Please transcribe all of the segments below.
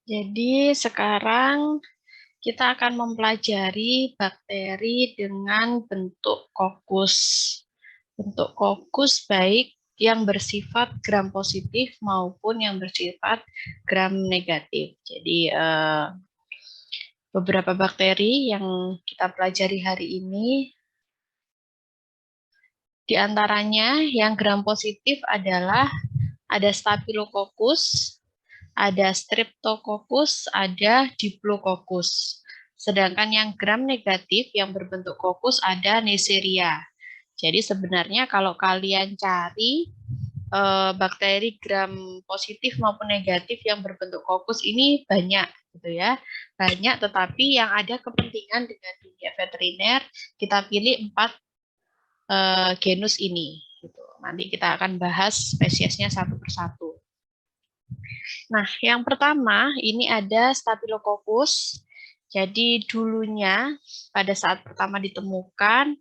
Jadi sekarang kita akan mempelajari bakteri dengan bentuk kokus. Bentuk kokus baik yang bersifat gram positif maupun yang bersifat gram negatif. Jadi beberapa bakteri yang kita pelajari hari ini, di antaranya yang gram positif adalah ada Staphylococcus, ada Streptococcus, ada Diplococcus. Sedangkan yang gram negatif yang berbentuk kokus ada Neisseria. Jadi sebenarnya kalau kalian cari bakteri gram positif maupun negatif yang berbentuk kokus ini banyak gitu ya. Banyak, tetapi yang ada kepentingan dengan dunia veteriner kita pilih 4 genus ini gitu. Nanti kita akan bahas spesiesnya satu persatu. Nah, yang pertama ini ada Staphylococcus. Jadi dulunya pada saat pertama ditemukan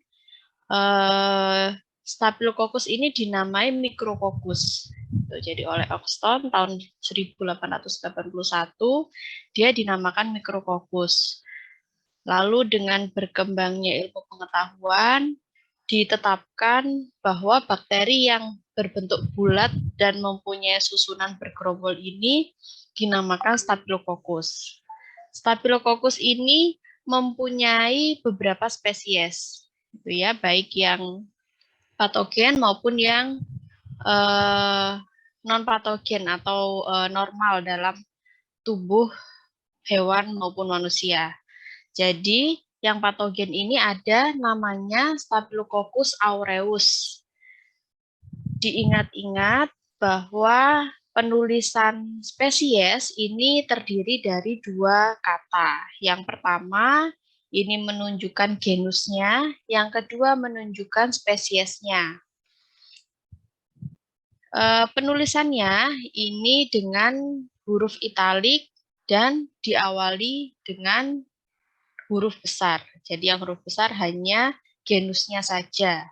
Staphylococcus ini dinamai Micrococcus. Jadi oleh Oxton tahun 1881 dia dinamakan Micrococcus. Lalu dengan berkembangnya ilmu pengetahuan ditetapkan bahwa bakteri yang berbentuk bulat dan mempunyai susunan bergerombol ini dinamakan Staphylococcus. Staphylococcus ini mempunyai beberapa spesies, gitu ya, baik yang patogen maupun yang non patogen atau normal dalam tubuh hewan maupun manusia. Jadi yang patogen ini ada namanya Staphylococcus aureus. Diingat-ingat bahwa penulisan spesies ini terdiri dari 2 kata. Yang pertama ini menunjukkan genusnya, yang kedua menunjukkan spesiesnya. Penulisannya ini dengan huruf italik dan diawali dengan huruf besar. Jadi yang huruf besar hanya genusnya saja.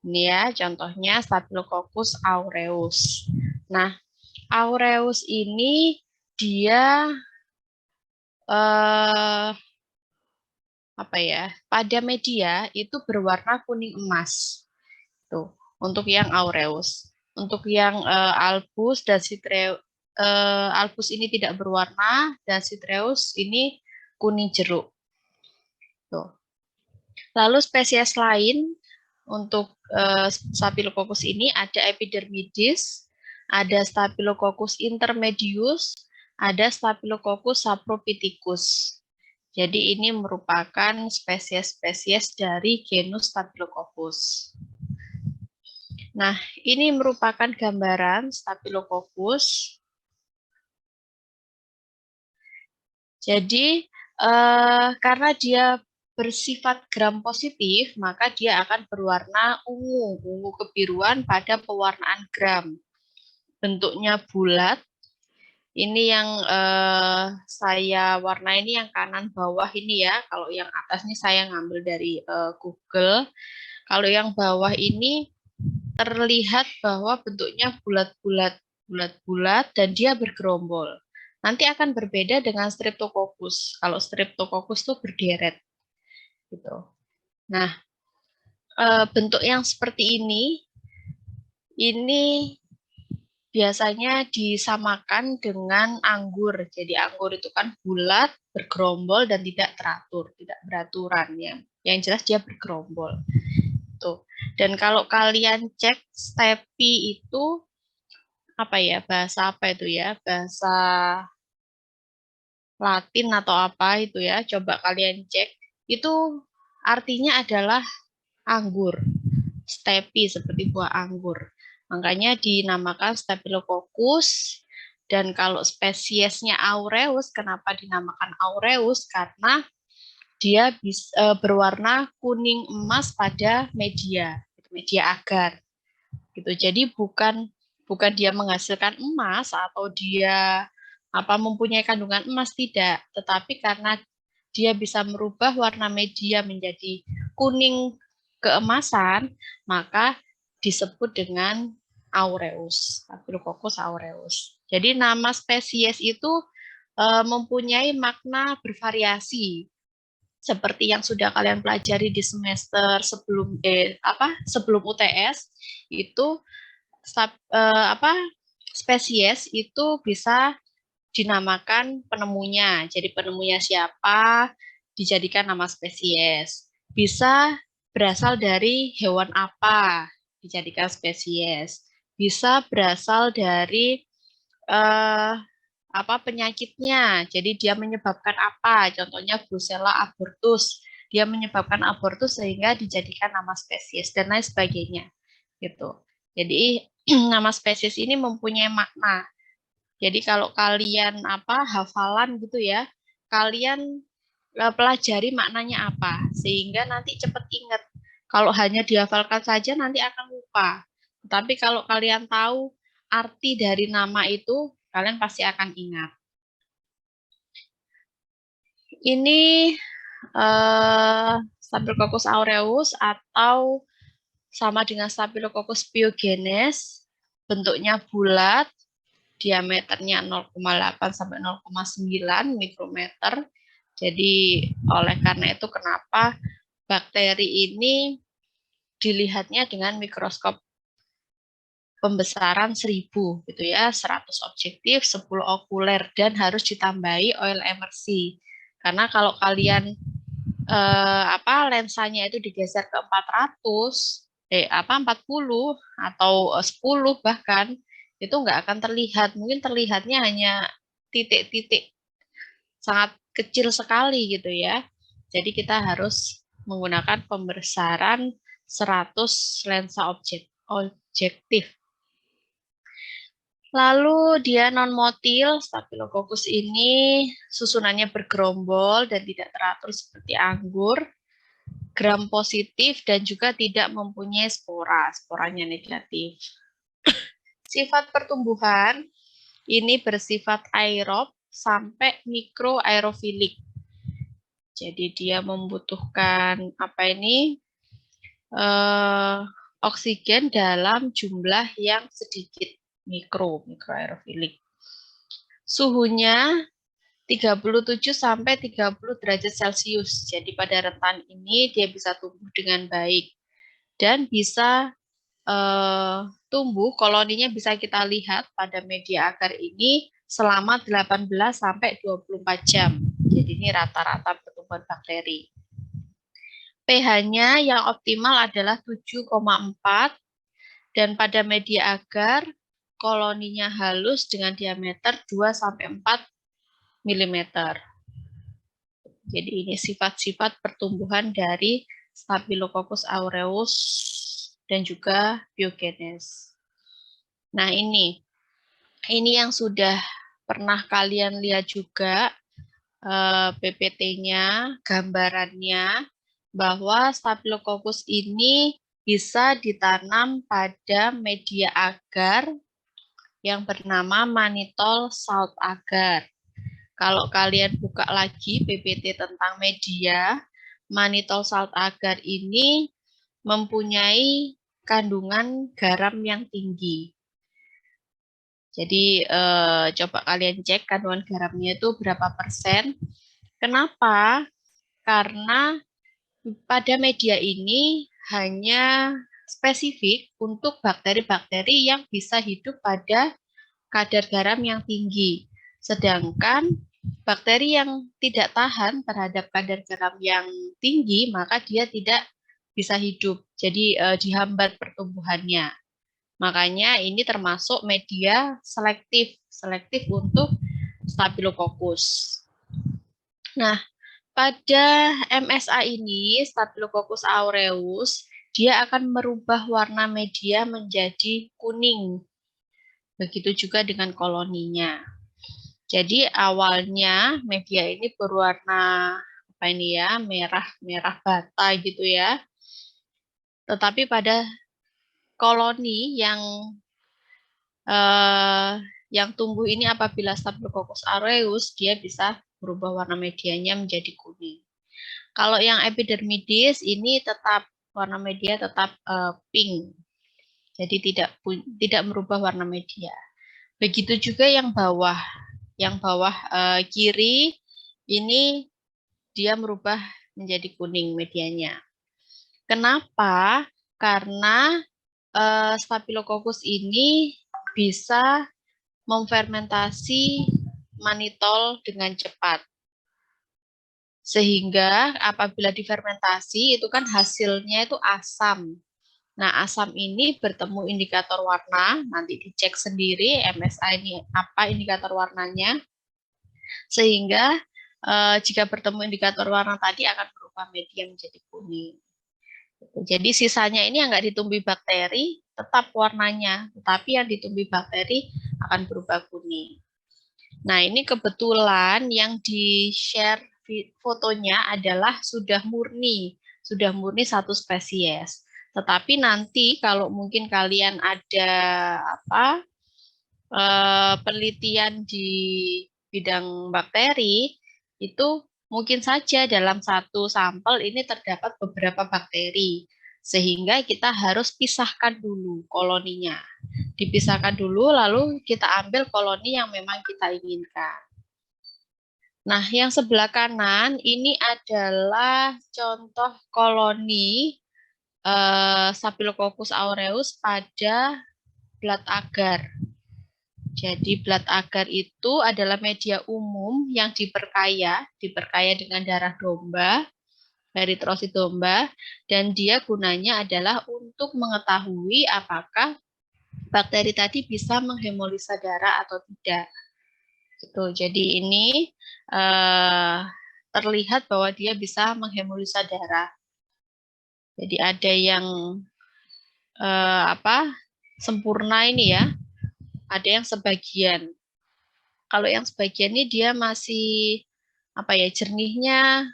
Ini ya, contohnya Staphylococcus aureus. Nah, aureus ini dia pada media itu berwarna kuning emas. Tuh, untuk yang aureus. Untuk yang albus dan citreus, albus ini tidak berwarna dan citreus ini kuning jeruk. Tuh. Lalu spesies lain untuk Staphylococcus ini ada Epidermidis, ada Staphylococcus intermedius, ada Staphylococcus saprophyticus. Jadi ini merupakan spesies-spesies dari genus Staphylococcus. Nah, ini merupakan gambaran Staphylococcus. Jadi karena dia bersifat gram positif, maka dia akan berwarna ungu kebiruan pada pewarnaan gram. Bentuknya bulat. Ini yang saya warna ini yang kanan bawah ini ya. Kalau yang atas ini saya ngambil dari Google. Kalau yang bawah ini terlihat bahwa bentuknya bulat-bulat dan dia bergerombol. Nanti akan berbeda dengan Streptococcus. Kalau Streptococcus itu berderet gitu. Nah, bentuk yang seperti ini biasanya disamakan dengan anggur. Jadi anggur itu kan bulat, bergerombol dan tidak teratur, tidak beraturan ya. Yang jelas dia bergerombol. Tuh. Dan kalau kalian cek Stepi itu bahasa apa itu ya? Bahasa Latin atau apa itu ya? Coba kalian cek. Itu artinya adalah anggur. Stepi seperti buah anggur. Makanya dinamakan Staphylococcus. Dan kalau spesiesnya aureus, kenapa dinamakan aureus? Karena dia berwarna kuning emas pada media agar. Gitu. Jadi bukan dia menghasilkan emas atau dia mempunyai kandungan emas, tidak, tetapi karena dia bisa merubah warna media menjadi kuning keemasan, maka disebut dengan aureus, Staphylococcus aureus. Jadi nama spesies itu mempunyai makna bervariasi seperti yang sudah kalian pelajari di semester sebelum UTS itu spesies itu bisa dinamakan penemunya. Jadi penemunya siapa dijadikan nama spesies. Bisa berasal dari hewan apa dijadikan spesies. Bisa berasal dari eh, penyakitnya. Jadi dia menyebabkan apa? Contohnya Brucella abortus. Dia menyebabkan abortus sehingga dijadikan nama spesies dan lain sebagainya. Gitu. Jadi nama spesies ini mempunyai makna. Jadi kalau kalian hafalan gitu ya, kalian pelajari maknanya apa sehingga nanti cepat ingat. Kalau hanya dihafalkan saja nanti akan lupa. Tapi kalau kalian tahu arti dari nama itu, kalian pasti akan ingat. Ini Staphylococcus aureus atau sama dengan Staphylococcus pyogenes, bentuknya bulat, diameternya 0,8 sampai 0,9 mikrometer. Jadi oleh karena itu kenapa bakteri ini dilihatnya dengan mikroskop pembesaran 1000 gitu ya, 100 objektif, 10 okuler dan harus ditambahi oil emersi. Karena kalau kalian lensanya itu digeser ke 40 atau 10 bahkan itu nggak akan terlihat. Mungkin terlihatnya hanya titik-titik sangat kecil sekali gitu ya. Jadi kita harus menggunakan pembesaran 100 lensa objektif. Lalu dia non-motil, Staphylococcus ini susunannya bergerombol dan tidak teratur seperti anggur, gram positif dan juga tidak mempunyai spora, sporanya negatif. Sifat pertumbuhan ini bersifat aerob sampai mikroaerofilik. Jadi dia membutuhkan oksigen dalam jumlah yang sedikit, mikroaerofilik. Suhunya 37 sampai 30 derajat Celcius. Jadi pada rentan ini dia bisa tumbuh dengan baik dan bisa tumbuh, koloninya bisa kita lihat pada media agar ini selama 18 sampai 24 jam. Jadi ini rata-rata pertumbuhan bakteri. pH-nya yang optimal adalah 7,4 dan pada media agar koloninya halus dengan diameter 2 sampai 4 mm. Jadi ini sifat-sifat pertumbuhan dari Staphylococcus aureus dan juga Pyogenes. Nah, ini yang sudah pernah kalian lihat juga PPT-nya, gambarannya, bahwa Staphylococcus ini bisa ditanam pada media agar yang bernama mannitol salt agar. Kalau kalian buka lagi PPT tentang media, mannitol salt agar ini mempunyai kandungan garam yang tinggi. Jadi coba kalian cek kandungan garamnya itu berapa persen. Kenapa? Karena pada media ini hanya spesifik untuk bakteri-bakteri yang bisa hidup pada kadar garam yang tinggi. Sedangkan bakteri yang tidak tahan terhadap kadar garam yang tinggi, maka dia tidak bisa hidup. Jadi dihambat pertumbuhannya. Makanya ini termasuk media selektif untuk Staphylococcus. Nah, pada MSA ini, Staphylococcus aureus, dia akan merubah warna media menjadi kuning. Begitu juga dengan koloninya. Jadi awalnya media ini berwarna merah bata gitu ya. Tetapi pada koloni yang tumbuh ini apabila Staphylococcus aureus dia bisa berubah warna medianya menjadi kuning. Kalau yang epidermidis ini tetap warna media tetap pink. Jadi tidak merubah warna media. Begitu juga yang bawah. yang bawah kiri ini dia merubah menjadi kuning medianya. Kenapa? Karena Staphylococcus ini bisa memfermentasi manitol dengan cepat. Sehingga apabila difermentasi itu kan hasilnya itu asam. Nah, asam ini bertemu indikator warna, nanti dicek sendiri MSA ini apa indikator warnanya. Sehingga jika bertemu indikator warna tadi akan berubah media menjadi kuning. Jadi sisanya ini yang nggak ditumbuhi bakteri tetap warnanya, tetapi yang ditumbuhi bakteri akan berubah kuning. Nah, ini kebetulan yang di-share fotonya adalah sudah murni satu spesies. Tetapi nanti kalau mungkin kalian ada penelitian di bidang bakteri, itu mungkin saja dalam satu sampel ini terdapat beberapa bakteri, sehingga kita harus pisahkan dulu koloninya. Dipisahkan dulu, lalu kita ambil koloni yang memang kita inginkan. Nah, yang sebelah kanan ini adalah contoh koloni Staphylococcus aureus pada blood agar. Jadi blood agar itu adalah media umum yang diperkaya dengan darah domba, eritrosit domba, dan dia gunanya adalah untuk mengetahui apakah bakteri tadi bisa menghemolisa darah atau tidak. Gitu. Jadi ini terlihat bahwa dia bisa menghemolisa darah. Jadi ada yang sempurna ini ya, ada yang sebagian. Kalau yang sebagian ini dia masih jernihnya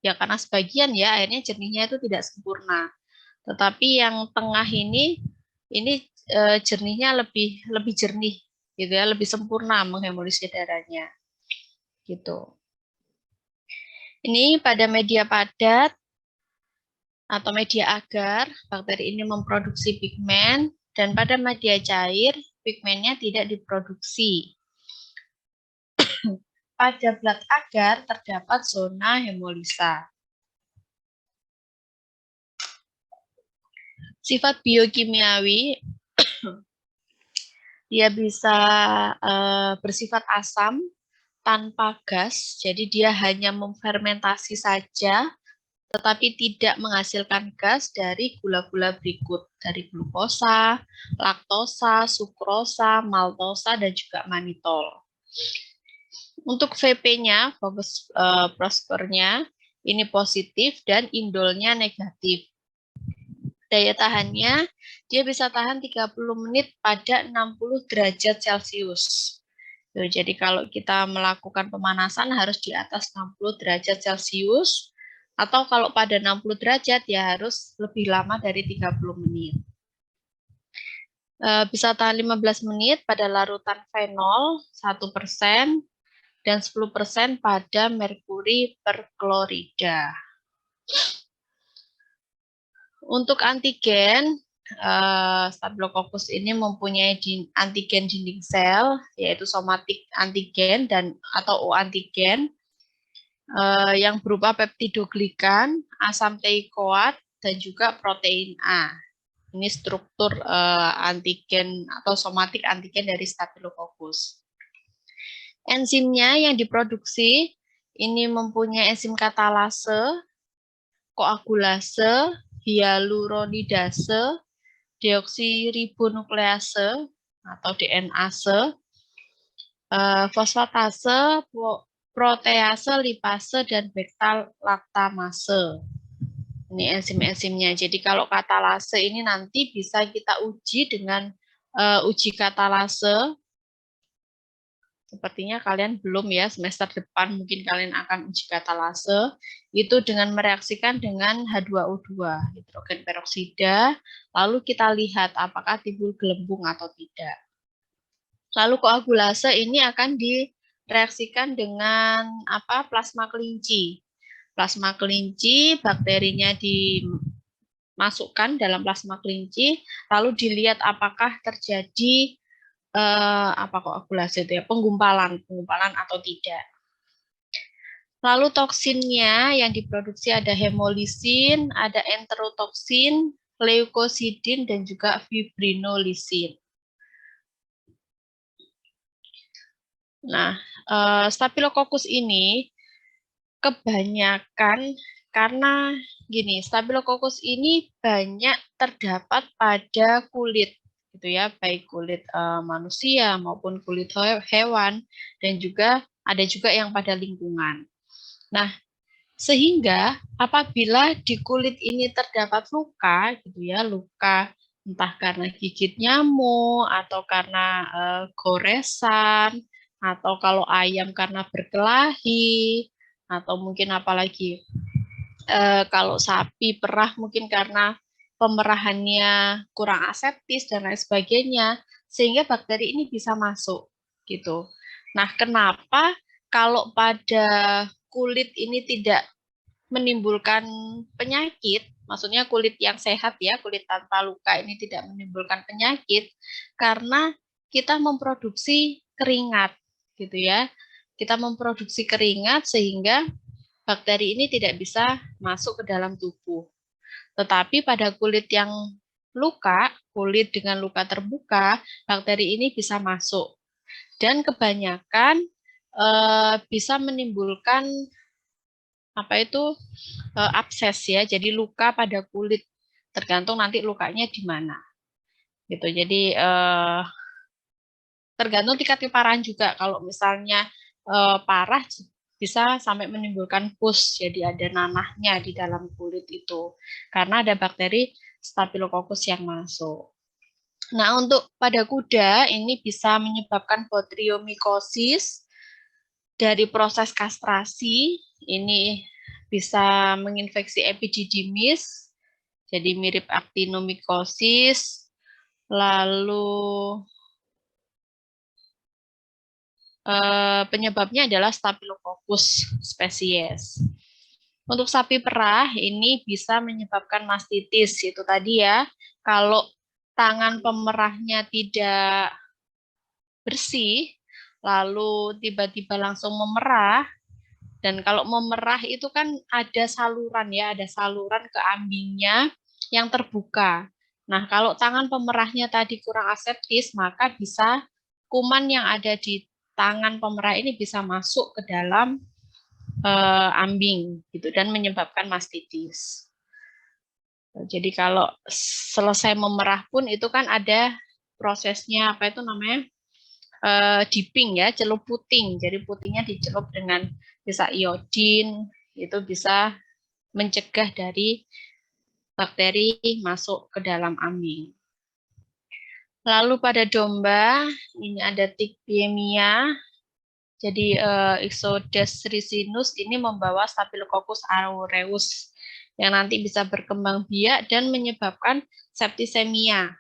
ya karena sebagian ya airnya jernihnya itu tidak sempurna. Tetapi yang tengah ini jernihnya lebih jernih gitu ya, lebih sempurna menghemolisa darahnya. Gitu. Ini pada media padat atau media agar, bakteri ini memproduksi pigmen, dan pada media cair, pigmennya tidak diproduksi. Pada blood agar terdapat zona hemolisa. Sifat biokimiawi, dia bisa bersifat asam tanpa gas, jadi dia hanya memfermentasi saja, tetapi tidak menghasilkan gas dari gula-gula berikut, dari glukosa, laktosa, sukrosa, maltosa, dan juga manitol. Untuk VP-nya, fokus prospernya, ini positif dan indolnya negatif. Daya tahannya, dia bisa tahan 30 menit pada 60 derajat Celcius. Jadi kalau kita melakukan pemanasan harus di atas 60 derajat Celcius, atau kalau pada 60 derajat ya harus lebih lama dari 30 menit. Bisa tahan 15 menit pada larutan fenol 1% dan 10% pada merkuri perklorida. Untuk antigen, Staphylococcus ini mempunyai antigen dinding sel, yaitu somatic antigen dan atau O antigen, yang berupa peptidoglikan, asam teikoat, dan juga protein A. Ini struktur antigen atau somatic antigen dari Staphylococcus. Enzimnya yang diproduksi ini mempunyai enzim katalase, koagulase, hyaluronidase, deoksiribonuklease atau DNase, fosfatase, protease, lipase, dan beta-laktamase. Ini enzim-enzimnya. Jadi kalau katalase ini nanti bisa kita uji dengan uji katalase. Sepertinya kalian belum ya, semester depan mungkin kalian akan uji katalase. Itu dengan mereaksikan dengan H2O2, hidrogen peroksida. Lalu kita lihat apakah timbul gelembung atau tidak. Lalu koagulase ini akan direaksikan dengan plasma kelinci. Plasma kelinci, bakterinya dimasukkan dalam plasma kelinci, lalu dilihat apakah terjadi apa koagulasi itu ya, penggumpalan atau tidak. Lalu toksinnya yang diproduksi ada hemolisin, ada enterotoksin, leukosidin, dan juga fibrinolisin. Nah, Staphylococcus ini kebanyakan karena gini, Staphylococcus ini banyak terdapat pada kulit, gitu ya, baik kulit manusia maupun kulit hewan, dan juga ada juga yang pada lingkungan. Nah, sehingga apabila di kulit ini terdapat luka, gitu ya, luka entah karena gigit nyamuk atau karena goresan, atau kalau ayam karena berkelahi, atau mungkin apalagi kalau sapi perah mungkin karena pemerahannya kurang aseptis dan lain sebagainya, sehingga bakteri ini bisa masuk gitu. Nah, kenapa kalau pada kulit ini tidak menimbulkan penyakit, maksudnya kulit yang sehat ya, kulit tanpa luka ini tidak menimbulkan penyakit, karena kita memproduksi keringat gitu ya. Kita memproduksi keringat sehingga bakteri ini tidak bisa masuk ke dalam tubuh. Tetapi pada kulit yang luka, kulit dengan luka terbuka, bakteri ini bisa masuk. Dan kebanyakan bisa menimbulkan abses ya, jadi luka pada kulit, tergantung nanti lukanya di mana gitu. Jadi tergantung tingkat keparahan juga. Kalau misalnya parah bisa sampai menimbulkan pus, jadi ada nanahnya di dalam kulit itu karena ada bakteri Staphylococcus yang masuk. Nah, untuk pada kuda ini bisa menyebabkan botryomycosis dari proses kastrasi, ini bisa menginfeksi epididymis, jadi mirip actinomycosis, lalu penyebabnya adalah Staphylococcus spesies. Untuk sapi perah ini bisa menyebabkan mastitis, itu tadi ya, kalau tangan pemerahnya tidak bersih, lalu tiba-tiba langsung memerah, dan kalau memerah itu kan ada saluran ya, ada saluran ke ambingnya yang terbuka. Nah, kalau tangan pemerahnya tadi kurang aseptis, maka bisa kuman yang ada di tangan pemerah ini bisa masuk ke dalam ambing gitu dan menyebabkan mastitis. Jadi kalau selesai memerah pun itu kan ada prosesnya apa itu namanya dipping ya, celup puting. Jadi putingnya dicelup dengan bisa iodin, itu bisa mencegah dari bakteri masuk ke dalam ambing. Lalu pada domba ini ada Ticbiemia. Jadi Ixodes ricinus ini membawa Staphylococcus aureus yang nanti bisa berkembang biak dan menyebabkan septisemia.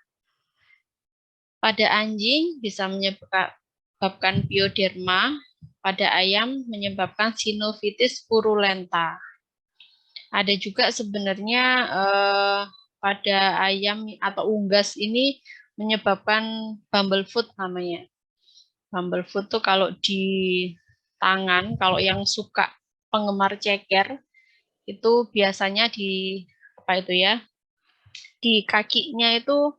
Pada anjing bisa menyebabkan pioderma, pada ayam menyebabkan sinovitis purulenta. Ada juga sebenarnya pada ayam atau unggas ini menyebabkan bumblefoot namanya. Bumblefoot tuh kalau di tangan, kalau yang suka penggemar ceker itu biasanya di apa itu ya, di kakinya itu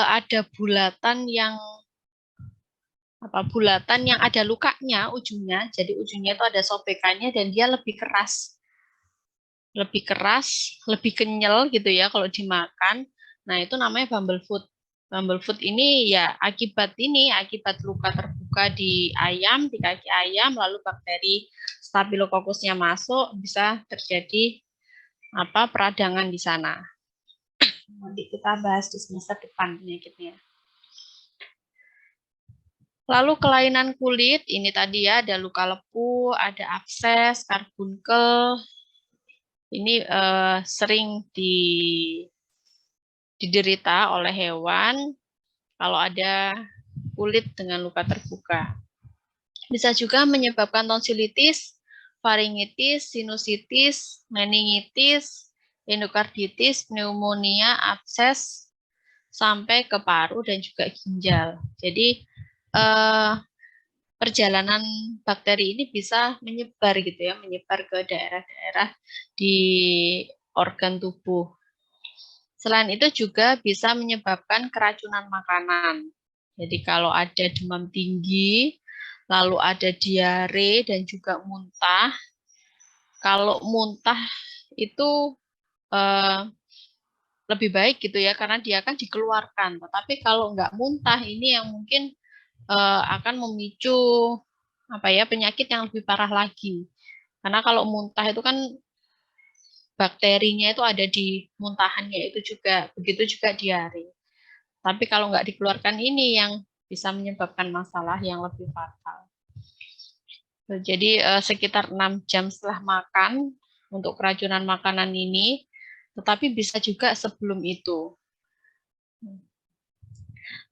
ada bulatan yang ada lukanya ujungnya, jadi ujungnya itu ada sobekannya dan dia lebih keras, lebih kenyal gitu ya kalau dimakan. Nah, itu namanya bumblefoot. Bumblefoot ini ya akibat luka terbuka di ayam, di kaki ayam, lalu bakteri Staphylococcusnya masuk, bisa terjadi peradangan di sana. Nanti kita bahas di semester depan penyakitnya. Lalu kelainan kulit, ini tadi ya ada luka lepuh, ada abses, karbunkel. Ini sering diderita oleh hewan kalau ada kulit dengan luka terbuka. Bisa juga menyebabkan tonsilitis, faringitis, sinusitis, meningitis, endokarditis, pneumonia, abses, sampai ke paru dan juga ginjal. Jadi perjalanan bakteri ini bisa menyebar gitu ya, menyebar ke daerah-daerah di organ tubuh. Selain itu juga bisa menyebabkan keracunan makanan. Jadi kalau ada demam tinggi, lalu ada diare dan juga muntah. Kalau muntah itu lebih baik gitu ya, karena dia akan dikeluarkan. Tetapi kalau nggak muntah, ini yang mungkin akan memicu penyakit yang lebih parah lagi. Karena kalau muntah itu kan bakterinya itu ada di muntahannya itu juga, begitu juga diare. Tapi kalau nggak dikeluarkan ini yang bisa menyebabkan masalah yang lebih fatal. Jadi sekitar 6 jam setelah makan untuk keracunan makanan ini, tetapi bisa juga sebelum itu.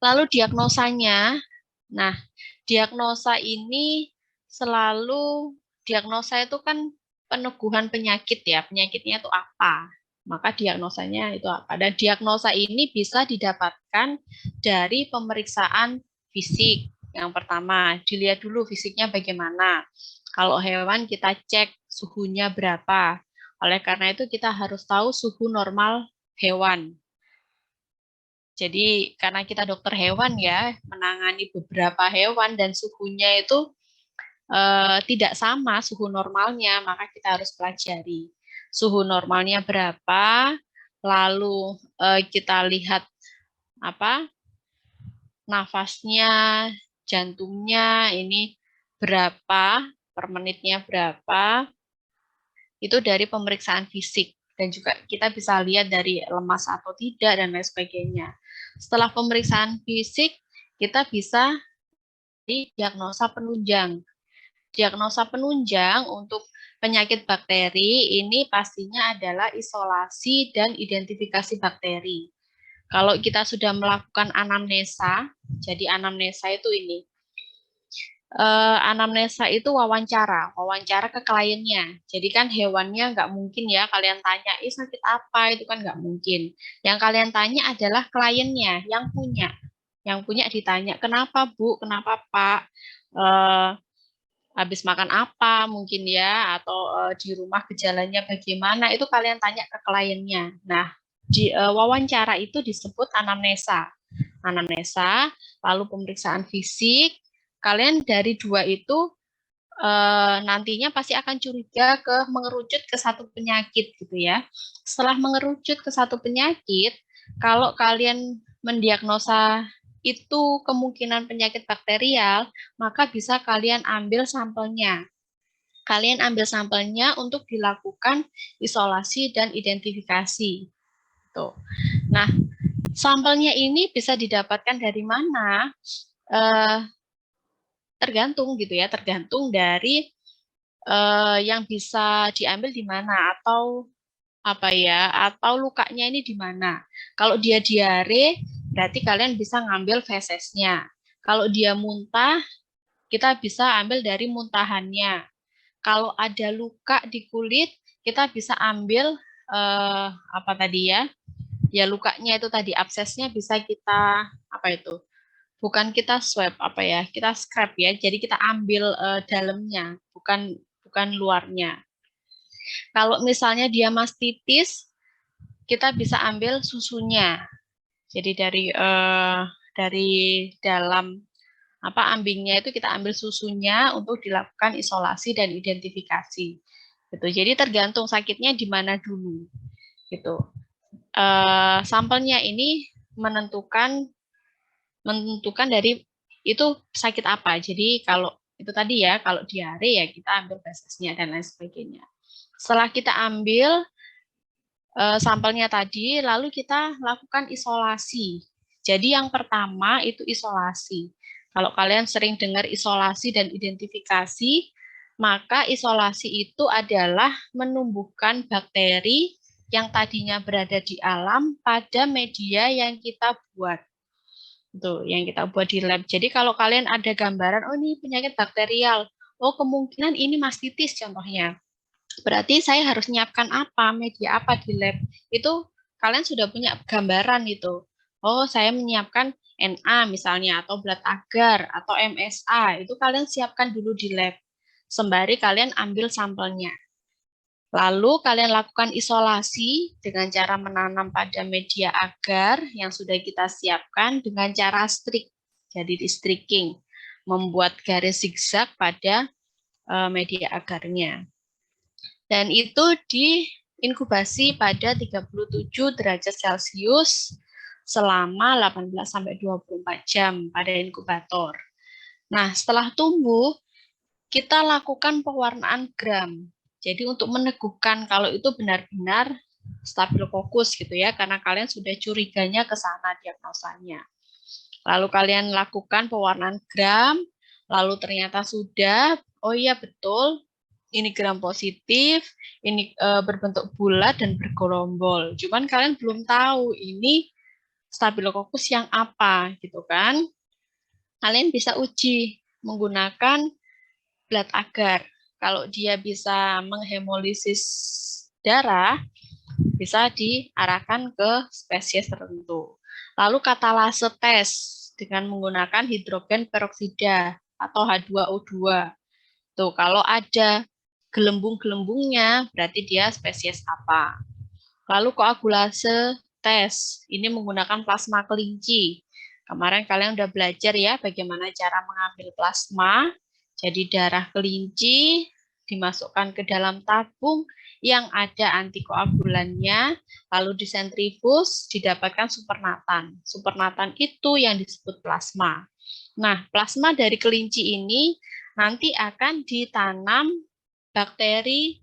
Lalu diagnosanya, nah diagnosa ini selalu, diagnosa itu kan peneguhan penyakit ya, penyakitnya itu apa, maka diagnosanya itu apa. Dan diagnosa ini bisa didapatkan dari pemeriksaan fisik. Yang pertama, dilihat dulu fisiknya bagaimana. Kalau hewan kita cek suhunya berapa. Oleh karena itu kita harus tahu suhu normal hewan. Jadi karena kita dokter hewan ya, menangani beberapa hewan dan suhunya itu tidak sama suhu normalnya, maka kita harus pelajari suhu normalnya berapa, lalu kita lihat nafasnya, jantungnya ini berapa, per menitnya berapa, itu dari pemeriksaan fisik. Dan juga kita bisa lihat dari lemas atau tidak, dan lain sebagainya. Setelah pemeriksaan fisik, kita bisa diagnosa penunjang. Diagnosa penunjang untuk penyakit bakteri ini pastinya adalah isolasi dan identifikasi bakteri. Kalau kita sudah melakukan anamnesa, jadi anamnesa itu ini. Anamnesa itu wawancara ke kliennya. Jadi kan hewannya nggak mungkin ya kalian tanya, sakit apa, itu kan nggak mungkin. Yang kalian tanya adalah kliennya, yang punya. Yang punya ditanya, kenapa Bu, kenapa Pak, habis makan apa mungkin ya, atau di rumah gejalanya bagaimana, itu kalian tanya ke kliennya. Nah, di wawancara itu disebut anamnesa. Anamnesa, lalu pemeriksaan fisik. Kalian dari dua itu nantinya pasti akan curiga ke mengerucut ke satu penyakit gitu ya. Setelah mengerucut ke satu penyakit, kalau kalian mendiagnosa itu kemungkinan penyakit bakterial, maka bisa kalian ambil sampelnya. Kalian ambil sampelnya untuk dilakukan isolasi dan identifikasi. Tuh. Nah, sampelnya ini bisa didapatkan dari mana? Tergantung gitu ya, tergantung dari yang bisa diambil di mana, atau atau lukanya ini di mana. Kalau dia diare, berarti kalian bisa ngambil fesesnya. Kalau dia muntah, kita bisa ambil dari muntahannya. Kalau ada luka di kulit, kita bisa ambil ya lukanya itu tadi, absesnya bisa kita bukan kita swab kita scrap ya. Jadi kita ambil dalamnya, bukan luarnya. Kalau misalnya dia mastitis, kita bisa ambil susunya. Jadi dari dalam ambingnya itu kita ambil susunya untuk dilakukan isolasi dan identifikasi. Gitu. Jadi tergantung sakitnya di mana dulu. Gitu. Sampelnya ini menentukan dari itu sakit apa. Jadi kalau itu tadi ya, kalau diare ya kita ambil fesesnya dan lain sebagainya. Setelah kita ambil sampelnya tadi, lalu kita lakukan isolasi. Jadi yang pertama itu isolasi. Kalau kalian sering dengar isolasi dan identifikasi, maka isolasi itu adalah menumbuhkan bakteri yang tadinya berada di alam pada media yang kita buat. Tuh, yang kita buat di lab. Jadi kalau kalian ada gambaran, oh ini penyakit bakterial, oh kemungkinan ini mastitis contohnya. Berarti saya harus nyiapkan apa, media apa di lab. Itu kalian sudah punya gambaran itu. Oh, saya menyiapkan NA misalnya, atau blood agar, atau MSA. Itu kalian siapkan dulu di lab. Sembari kalian ambil sampelnya. Lalu kalian lakukan isolasi dengan cara menanam pada media agar yang sudah kita siapkan dengan cara strik. Jadi di streaking, membuat garis zigzag pada media agarnya. Dan itu diinkubasi pada 37 derajat Celcius selama 18-24 jam pada inkubator. Nah, setelah tumbuh, kita lakukan pewarnaan gram. Jadi untuk meneguhkan kalau itu benar-benar Staphylococcus gitu ya, karena kalian sudah curiganya ke sana diagnosanya. Lalu kalian lakukan pewarnaan gram, lalu ternyata sudah, oh iya betul, ini gram positif, ini berbentuk bulat dan bergerombol. Cuman kalian belum tahu ini Staphylococcus yang apa gitu kan. Kalian bisa uji menggunakan blood agar. Kalau dia bisa menghemolisis darah, bisa diarahkan ke spesies tertentu. Lalu katalase tes dengan menggunakan hidrogen peroksida atau H2O2. Tuh, kalau ada gelembung-gelembungnya, berarti dia spesies apa. Lalu koagulase tes, ini menggunakan plasma kelinci. Kemarin kalian udah belajar ya bagaimana cara mengambil plasma. Jadi darah kelinci dimasukkan ke dalam tabung yang ada antikoagulannya, lalu disentrifus, didapatkan supernatan. Supernatan itu yang disebut plasma. Nah, plasma dari kelinci ini nanti akan ditanam bakteri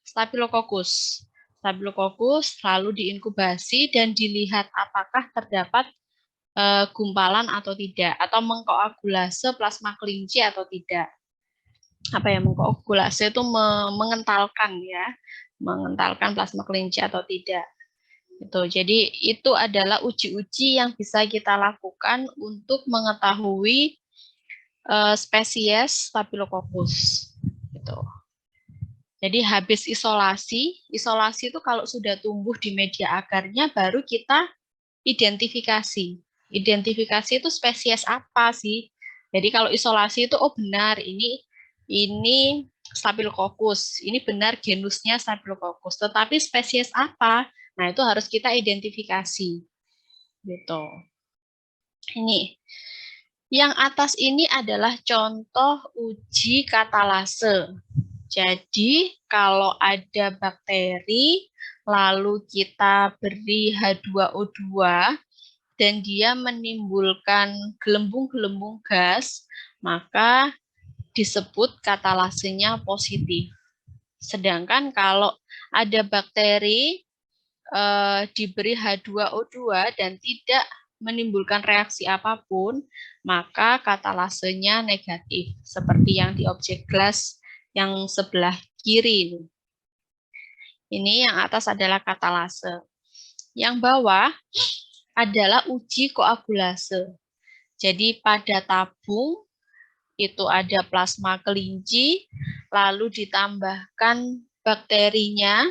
Staphylococcus. Staphylococcus lalu diinkubasi dan dilihat apakah terdapat gumpalan atau tidak, atau mengkoagulase plasma kelinci atau tidak. Apa ya, mengkoagulase itu mengentalkan ya, mengentalkan plasma kelinci atau tidak. Itu. Jadi itu adalah uji-uji yang bisa kita lakukan untuk mengetahui spesies Staphylococcus. Gitu. Jadi habis isolasi itu kalau sudah tumbuh di media agarnya baru kita identifikasi. Identifikasi itu spesies apa sih? Jadi kalau isolasi itu oh benar ini Staphylococcus, ini benar genusnya Staphylococcus, tetapi spesies apa? Nah, itu harus kita identifikasi. Gitu. Ini yang atas ini adalah contoh uji katalase. Jadi kalau ada bakteri, lalu kita beri H2O2 dan dia menimbulkan gelembung-gelembung gas, maka disebut katalasenya positif. Sedangkan kalau ada bakteri diberi H2O2 dan tidak menimbulkan reaksi apapun, maka katalasenya negatif, seperti yang di objek gelas yang sebelah kiri. Ini yang atas adalah katalase. Yang bawah adalah uji koagulase. Jadi pada tabung itu ada plasma kelinci, lalu ditambahkan bakterinya,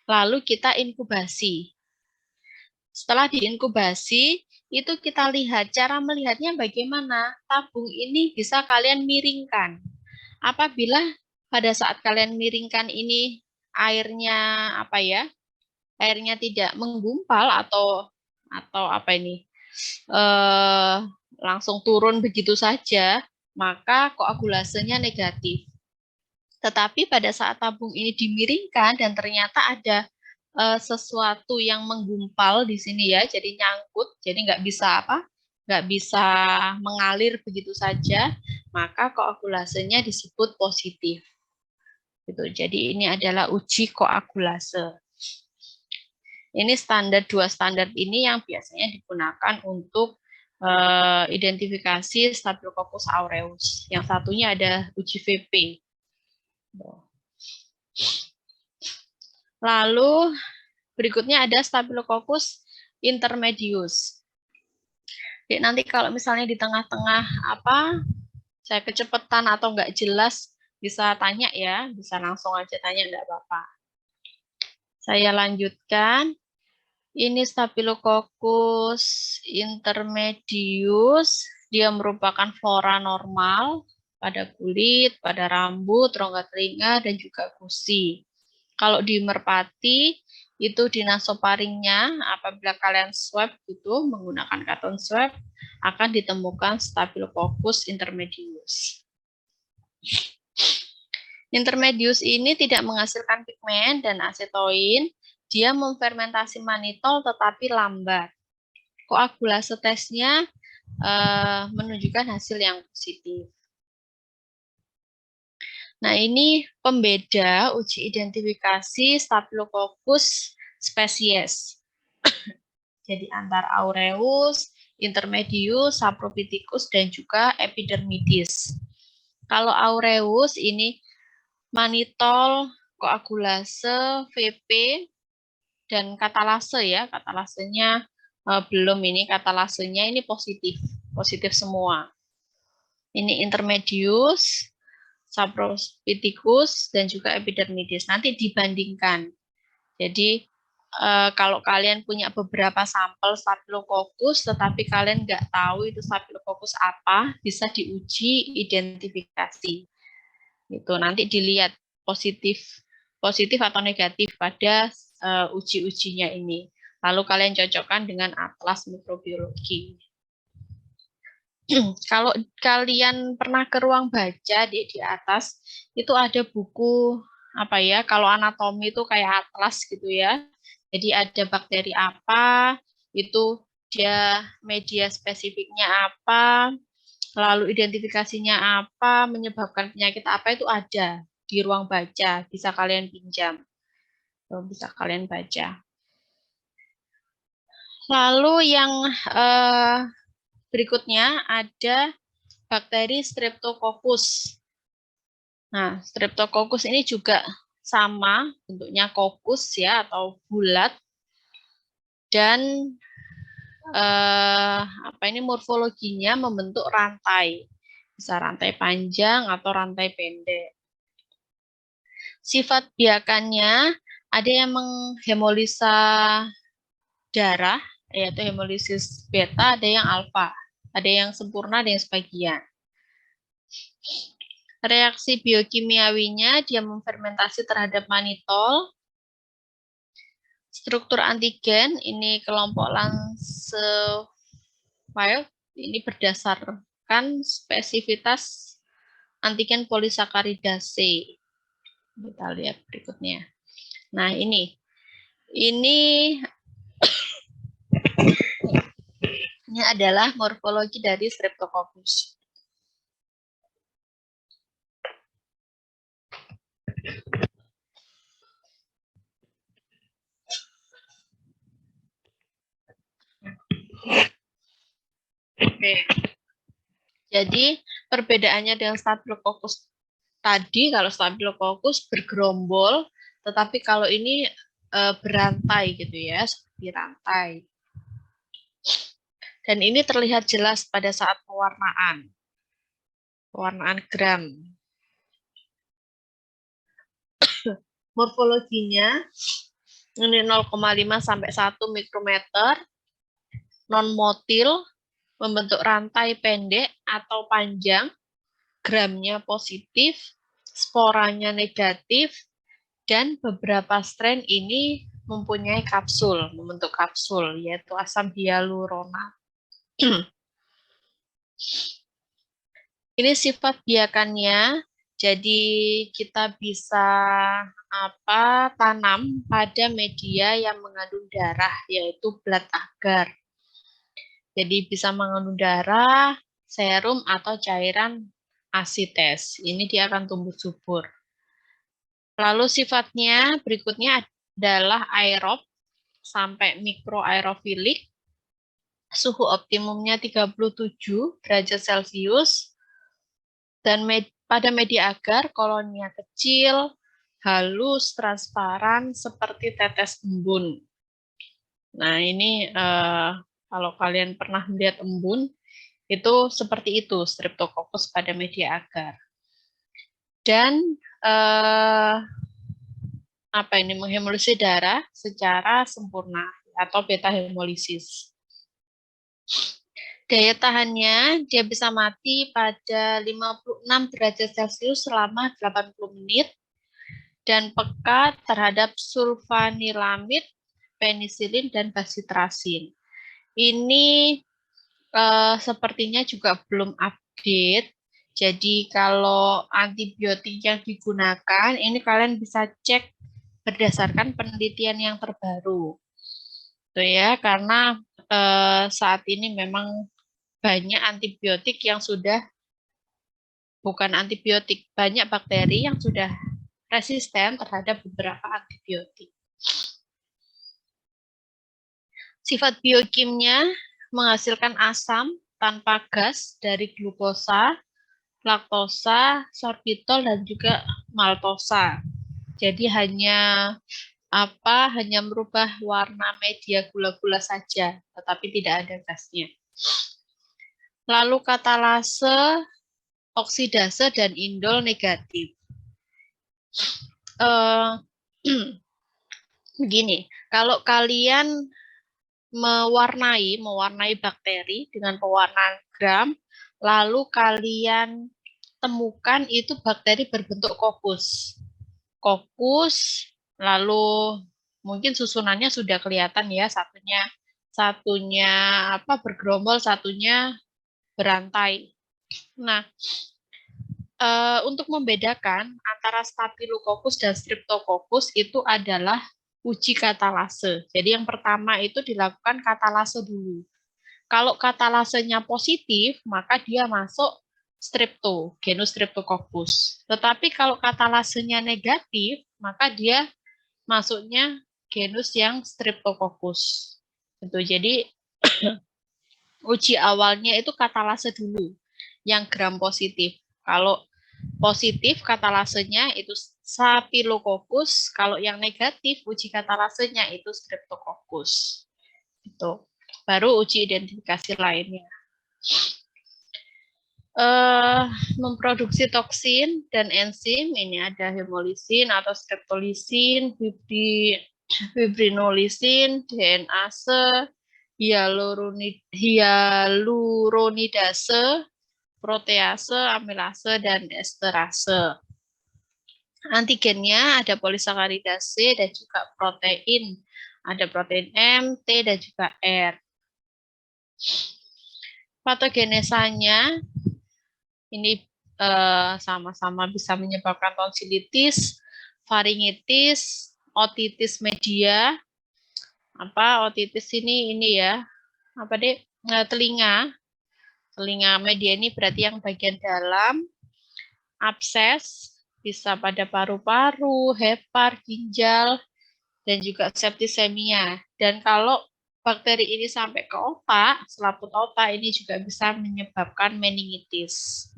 lalu kita inkubasi. Setelah diinkubasi, itu kita lihat, cara melihatnya bagaimana. Tabung ini bisa kalian miringkan. Apabila pada saat kalian miringkan ini airnya apa ya? Airnya tidak menggumpal atau apa ini? Langsung turun begitu saja, maka koagulasenya negatif. Tetapi pada saat tabung ini dimiringkan dan ternyata ada sesuatu yang menggumpal di sini ya, jadi nyangkut, jadi nggak bisa nggak bisa mengalir begitu saja, maka koagulasenya disebut positif. Gitu. Jadi ini adalah uji koagulase. Ini dua standar ini yang biasanya digunakan untuk identifikasi Staphylococcus aureus. Yang satunya ada uji VP. Lalu berikutnya ada Staphylococcus intermedius. Jadi nanti kalau misalnya di tengah-tengah saya kecepatan atau nggak jelas, bisa tanya ya, bisa langsung aja tanya, nggak apa-apa. Saya lanjutkan. Ini Staphylococcus intermedius, dia merupakan flora normal pada kulit, pada rambut, rongga telinga, dan juga gusi. Kalau di merpati, itu di nasofaringnya, apabila kalian swab itu menggunakan cotton swab, akan ditemukan Staphylococcus intermedius. Intermedius ini tidak menghasilkan pigmen dan asetoin, dia memfermentasi manitol tetapi lambat. Koagulase tesnya menunjukkan hasil yang positif. Nah, ini pembeda uji identifikasi Staphylococcus spesies. Jadi antar aureus, intermedius, saprophyticus, dan juga epidermidis. Kalau aureus ini manitol, koagulase, VP, dan katalase ya. Katalasenya belum, ini katalasenya ini positif semua. Ini intermedius, saprophyticus, dan juga epidermidis. Nanti dibandingkan. Jadi kalau kalian punya beberapa sampel Staphylococcus, tetapi kalian nggak tahu itu Staphylococcus apa, bisa diuji identifikasi. Itu nanti dilihat positif atau negatif pada uji-ujinya ini. Lalu kalian cocokkan dengan atlas mikrobiologi. Kalau kalian pernah ke ruang baca di atas itu ada buku apa ya? Kalau anatomi itu kayak atlas gitu ya. Jadi ada bakteri apa, itu dia media spesifiknya apa, lalu identifikasinya apa, menyebabkan penyakit apa, itu ada di ruang baca, bisa kalian pinjam, bisa kalian baca. Lalu yang berikutnya ada bakteri Streptococcus. Nah, Streptococcus ini juga sama, bentuknya kokus ya, atau bulat, dan morfologinya membentuk rantai, bisa rantai panjang atau rantai pendek. Sifat biakannya ada yang menghemolisa darah, yaitu hemolisis beta, ada yang alfa, ada yang sempurna, ada yang sebagian. Reaksi biokimiawinya dia memfermentasi terhadap manitol. Struktur antigen ini kelompok Lancewild ini berdasarkan spesifitas antigen polisakaridase. Kita lihat berikutnya. Nah, ini adalah morfologi dari Streptococcus. Oke. Jadi perbedaannya dengan Staphylococcus tadi, kalau Staphylococcus bergerombol, tetapi kalau ini berantai gitu ya, seperti rantai. Dan ini terlihat jelas pada saat pewarnaan gram. Morfologinya ini 0,5 sampai 1 mikrometer, non-motil, membentuk rantai pendek atau panjang, gramnya positif, sporanya negatif, dan beberapa strain ini mempunyai kapsul, membentuk kapsul, yaitu asam hyaluronat. Ini sifat biakannya, jadi kita bisa tanam pada media yang mengandung darah, yaitu blood agar. Jadi bisa mengandung darah, serum, atau cairan asites. Ini dia akan tumbuh subur. Lalu sifatnya berikutnya adalah aerob sampai mikroaerofilik. Suhu optimumnya 37 derajat Celcius. Dan pada media agar koloninya kecil, halus, transparan, seperti tetes embun. Nah, ini kalau kalian pernah melihat embun, itu seperti itu Streptococcus pada media agar. Dan menghemolisis darah secara sempurna. atau beta hemolisis. Daya tahannya dia bisa mati pada 56 derajat Celcius selama 80 menit dan peka terhadap sulfanilamid, penisilin, dan basitrasin. Ini sepertinya juga belum update. Jadi kalau antibiotik yang digunakan, ini kalian bisa cek berdasarkan penelitian yang terbaru. Tuh ya, karena saat ini memang banyak antibiotik yang sudah bukan antibiotik, banyak bakteri yang sudah resisten terhadap beberapa antibiotik. Sifat biokimia menghasilkan asam tanpa gas dari glukosa, laktosa, sorbitol, dan juga maltosa. Jadi hanya merubah warna media gula-gula saja, tetapi tidak ada gasnya. Lalu katalase, oksidase, dan indol negatif. Begini, kalau kalian mewarnai bakteri dengan pewarnaan gram, lalu kalian temukan itu bakteri berbentuk kokus. Lalu mungkin susunannya sudah kelihatan ya, satunya bergerombol, satunya berantai. Nah, untuk membedakan antara Staphylococcus dan Streptococcus itu adalah uji katalase. Jadi yang pertama itu dilakukan katalase dulu. Kalau katalasenya positif, maka dia masuk genus Streptococcus. Tetapi kalau katalasenya negatif, maka dia masuknya genus yang Streptococcus. Jadi uji awalnya itu katalase dulu, yang gram positif. Kalau positif katalasenya itu Staphylococcus, kalau yang negatif uji katalasenya itu Streptococcus. Itu baru uji identifikasi lainnya. Memproduksi toksin dan enzim, ini ada hemolisin atau streptolisin, fibrinolisin, DNase, hyaluronidase, protease, amilase, dan esterase. Antigennya ada polisakaridase dan juga protein. Ada protein M, T, dan juga R. Patogenesanya ini sama-sama bisa menyebabkan tonsilitis, faringitis, otitis media. Otitis ini ya. Telinga. Telinga media ini berarti yang bagian dalam. Abses bisa pada paru-paru, hepar, ginjal, dan juga septisemia. Dan kalau bakteri ini sampai ke otak, selaput otak, ini juga bisa menyebabkan meningitis.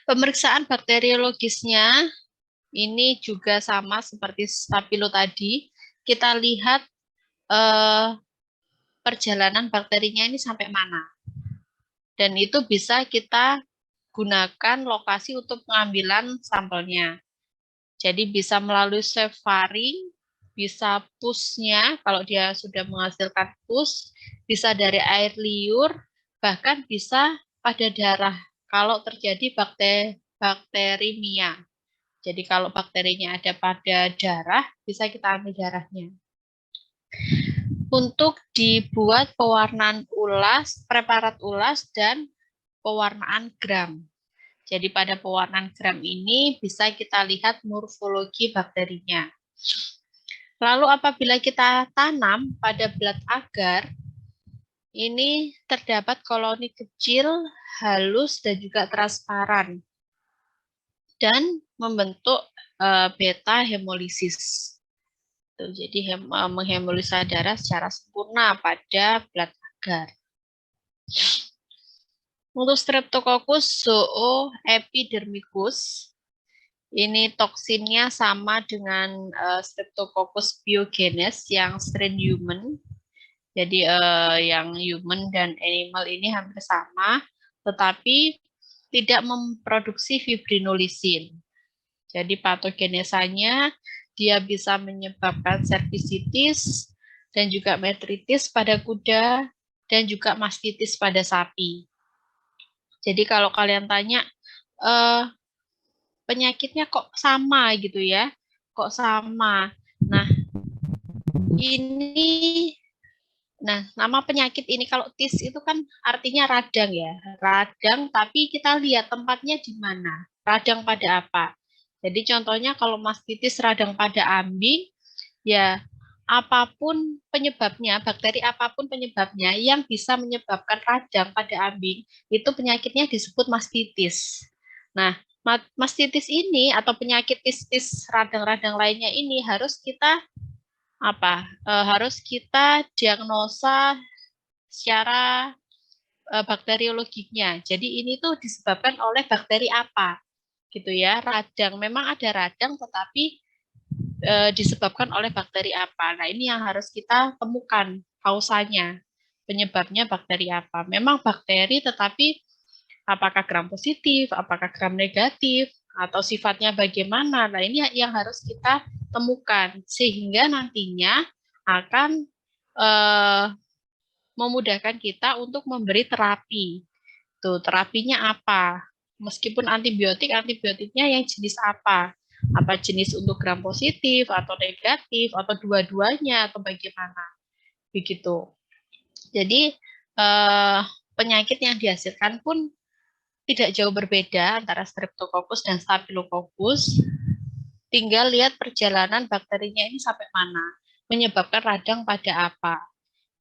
Pemeriksaan bakteriologisnya ini juga sama seperti Staphylo tadi. Kita lihat perjalanan bakterinya ini sampai mana. Dan itu bisa kita gunakan lokasi untuk pengambilan sampelnya. Jadi bisa melalui swab faring, bisa pusnya kalau dia sudah menghasilkan pus, bisa dari air liur, bahkan bisa pada darah kalau terjadi bakterimia. Jadi kalau bakterinya ada pada darah, bisa kita ambil darahnya. Untuk dibuat pewarnaan ulas, preparat ulas, dan pewarnaan gram. Jadi pada pewarnaan gram ini bisa kita lihat morfologi bakterinya. Lalu apabila kita tanam pada blood agar, ini terdapat koloni kecil, halus, dan juga transparan. Dan membentuk beta hemolisis. Jadi menghemolisa darah secara sempurna pada blood agar. Untuk Streptococcus zooepidermicus, ini toksinnya sama dengan Streptococcus pyogenes yang strain human. Jadi yang human dan animal ini hampir sama, tetapi tidak memproduksi fibrinolisin. Jadi patogenesanya dia bisa menyebabkan cervicitis dan juga metritis pada kuda dan juga mastitis pada sapi. Jadi kalau kalian tanya penyakitnya kok sama gitu ya, kok sama. Nah, nama penyakit ini kalau tis itu kan artinya radang ya, radang. Tapi kita lihat tempatnya di mana, radang pada apa. Jadi contohnya kalau mastitis radang pada ambing, ya apapun penyebabnya, bakteri apapun penyebabnya yang bisa menyebabkan radang pada ambing, itu penyakitnya disebut mastitis. Nah, mastitis ini atau penyakit tis radang-radang lainnya ini harus kita harus kita diagnosa secara bakteriologiknya. Jadi ini tuh disebabkan oleh bakteri apa, gitu ya. Radang, memang ada radang, tetapi disebabkan oleh bakteri apa. Nah, ini yang harus kita temukan kausanya, penyebabnya bakteri apa. Memang bakteri, tetapi apakah gram positif, apakah gram negatif, atau sifatnya bagaimana. Nah, ini yang harus kita temukan, sehingga nantinya akan memudahkan kita untuk memberi terapi. Tuh, terapinya apa? Meskipun antibiotik, antibiotiknya yang jenis apa? Apa jenis untuk gram positif atau negatif atau dua-duanya atau bagaimana? Begitu. Jadi penyakit yang dihasilkan pun tidak jauh berbeda antara Streptococcus dan Staphylococcus. Tinggal lihat perjalanan bakterinya ini sampai mana, menyebabkan radang pada apa.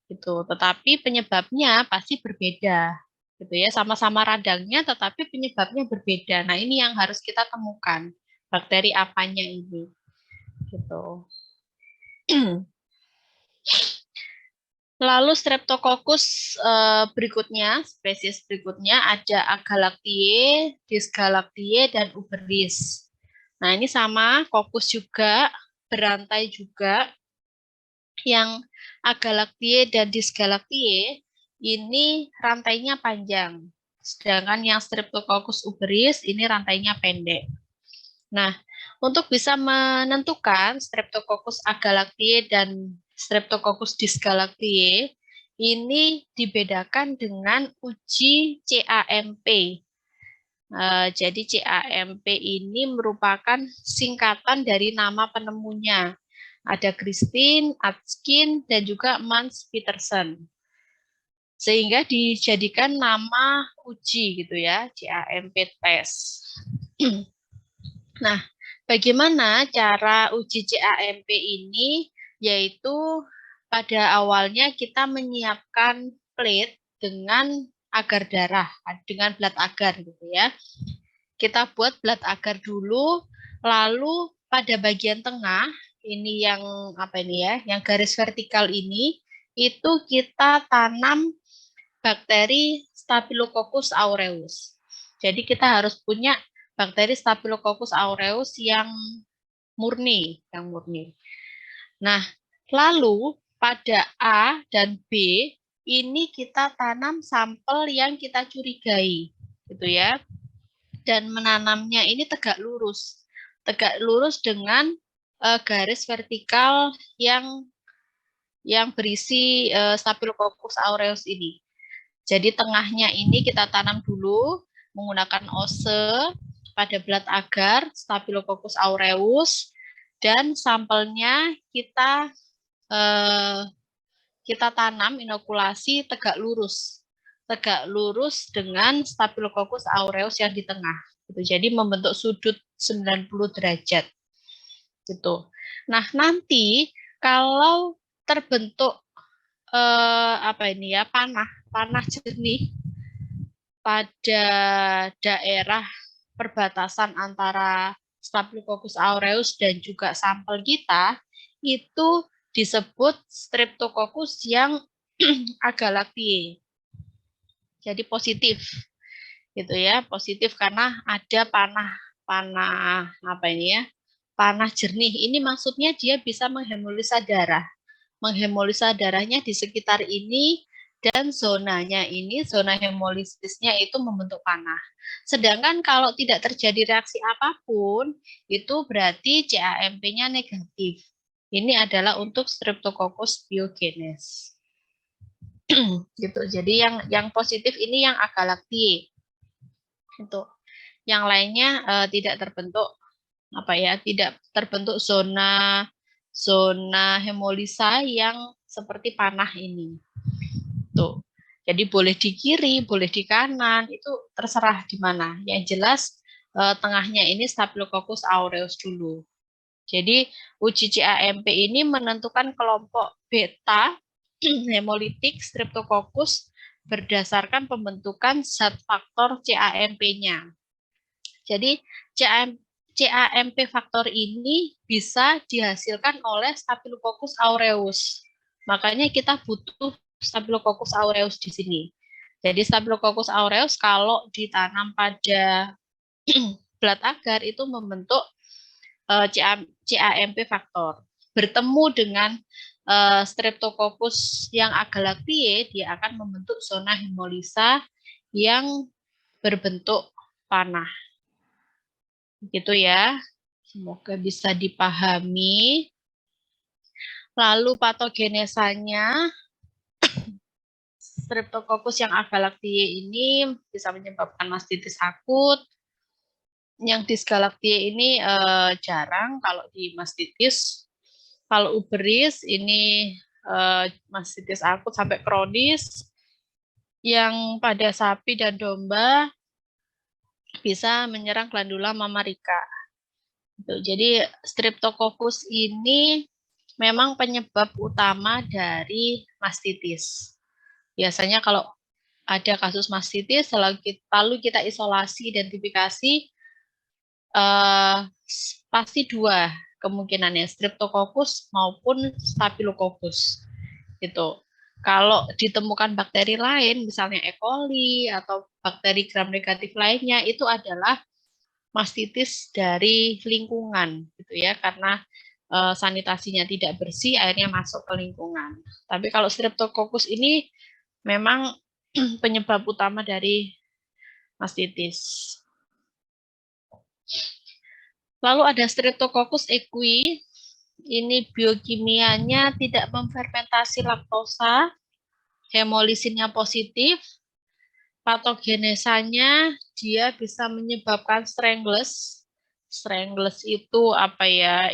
Gitu. Tetapi penyebabnya pasti berbeda. Gitu ya, sama-sama radangnya tetapi penyebabnya berbeda. Nah, ini yang harus kita temukan. Bakteri apanya ini. Gitu. Lalu Streptococcus berikutnya, spesies berikutnya ada Agalactiae, Dysgalactiae, dan Uberis. Nah, ini sama, kokus juga, berantai juga. Yang Agalactiae dan Dysgalactiae ini rantainya panjang. Sedangkan yang Streptococcus uberis ini rantainya pendek. Nah, untuk bisa menentukan Streptococcus agalactiae dan Streptococcus dysgalactiae ini dibedakan dengan uji CAMP. Jadi CAMP ini merupakan singkatan dari nama penemunya. Ada Christine, Atskin, dan juga Mans Peterson. Sehingga dijadikan nama uji gitu ya, CAMP test. Nah, bagaimana cara uji CAMP ini? Yaitu pada awalnya kita menyiapkan plate dengan agar darah, dengan blat agar gitu ya. Kita buat blat agar dulu, lalu pada bagian tengah, ini yang apa ini ya, yang garis vertikal ini, itu kita tanam bakteri Staphylococcus aureus. Jadi kita harus punya bakteri Staphylococcus aureus yang murni. Nah, lalu pada A dan B ini kita tanam sampel yang kita curigai, gitu ya. Dan menanamnya ini tegak lurus dengan garis vertikal yang berisi Staphylococcus aureus ini. Jadi tengahnya ini kita tanam dulu menggunakan ose pada blat agar Staphylococcus aureus, dan sampelnya kita tanam inokulasi tegak lurus dengan Staphylococcus aureus yang di tengah. Gitu. Jadi membentuk sudut 90 derajat. Gitu. Nah, nanti kalau terbentuk panah jernih pada daerah perbatasan antara Staphylococcus aureus dan juga sampel kita, itu disebut Streptococcus yang agalactiae. Jadi positif, gitu ya, positif karena ada panah jernih. Ini maksudnya dia bisa menghemolisa darah. Menghemolisa darahnya di sekitar ini dan zonanya ini, zona hemolisisnya itu membentuk panah. Sedangkan kalau tidak terjadi reaksi apapun, itu berarti CAMP-nya negatif. Ini adalah untuk Streptococcus pyogenes. Gitu. Jadi yang positif ini yang agalactiae. Itu. Yang lainnya tidak terbentuk tidak terbentuk zona hemolisa yang seperti panah ini. Tuh. Jadi boleh di kiri, boleh di kanan, itu terserah di mana. Yang jelas tengahnya ini Staphylococcus aureus dulu. Jadi uji CAMP ini menentukan kelompok beta hemolitik Streptococcus berdasarkan pembentukan zat faktor CAMP-nya. Jadi CAMP faktor ini bisa dihasilkan oleh Staphylococcus aureus. Makanya kita butuh Staphylococcus aureus di sini. Jadi Staphylococcus aureus kalau ditanam pada blat agar itu membentuk CAMP faktor. Bertemu dengan Streptococcus yang agalactiae, dia akan membentuk zona hemolisa yang berbentuk panah. Gitu ya. Semoga bisa dipahami. Lalu patogenesanya, Streptococcus yang agalactiae ini bisa menyebabkan mastitis akut. Yang Dysgalactiae ini jarang kalau di mastitis. Kalau uberis ini mastitis akut sampai kronis. Yang pada sapi dan domba bisa menyerang glandula mammarica. Jadi Streptococcus ini memang penyebab utama dari mastitis. Biasanya kalau ada kasus mastitis, lalu kita isolasi, identifikasi, pasti dua kemungkinannya, Streptococcus maupun Staphylococcus. Gitu. Kalau ditemukan bakteri lain, misalnya E. coli atau bakteri gram negatif lainnya, itu adalah mastitis dari lingkungan, gitu ya, karena sanitasinya tidak bersih, airnya masuk ke lingkungan. Tapi kalau Streptococcus ini memang penyebab utama dari mastitis. Lalu ada Streptococcus equi. Ini biokimianya tidak memfermentasi laktosa, hemolisinnya positif, patogenesanya dia bisa menyebabkan strangles. Strangles itu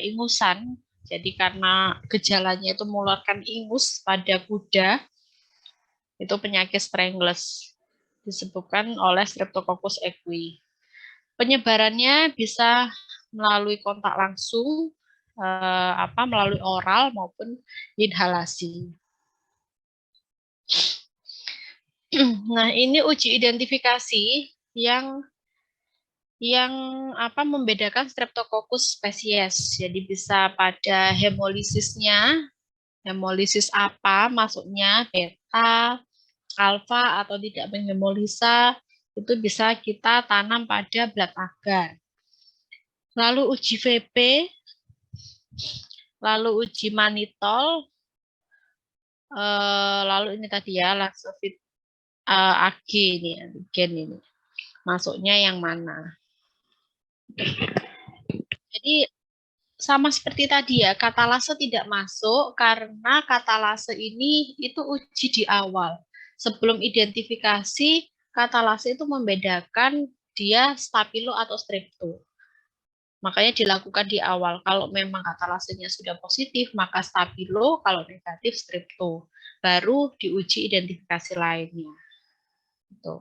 ingusan. Jadi karena gejalanya itu mengeluarkan ingus pada kuda, itu penyakit strangles disebabkan oleh Streptococcus equi. Penyebarannya bisa melalui kontak langsung, melalui oral maupun inhalasi. Nah, ini uji identifikasi yang membedakan Streptococcus spesies. Jadi bisa pada hemolisisnya, hemolisis apa masuknya, beta, alfa atau tidak menghemolisa, itu bisa kita tanam pada blat agar. Lalu uji VP, lalu uji manitol, lalu ini tadi ya, laxofit AG ini, antigen ini. Masuknya yang mana? Jadi sama seperti tadi ya, katalase tidak masuk karena katalase ini itu uji di awal. Sebelum identifikasi, katalase itu membedakan dia stabilo atau strepto. Makanya dilakukan di awal. Kalau memang katalasenya sudah positif, maka stabilo, kalau negatif strepto. Baru diuji identifikasi lainnya. Gitu.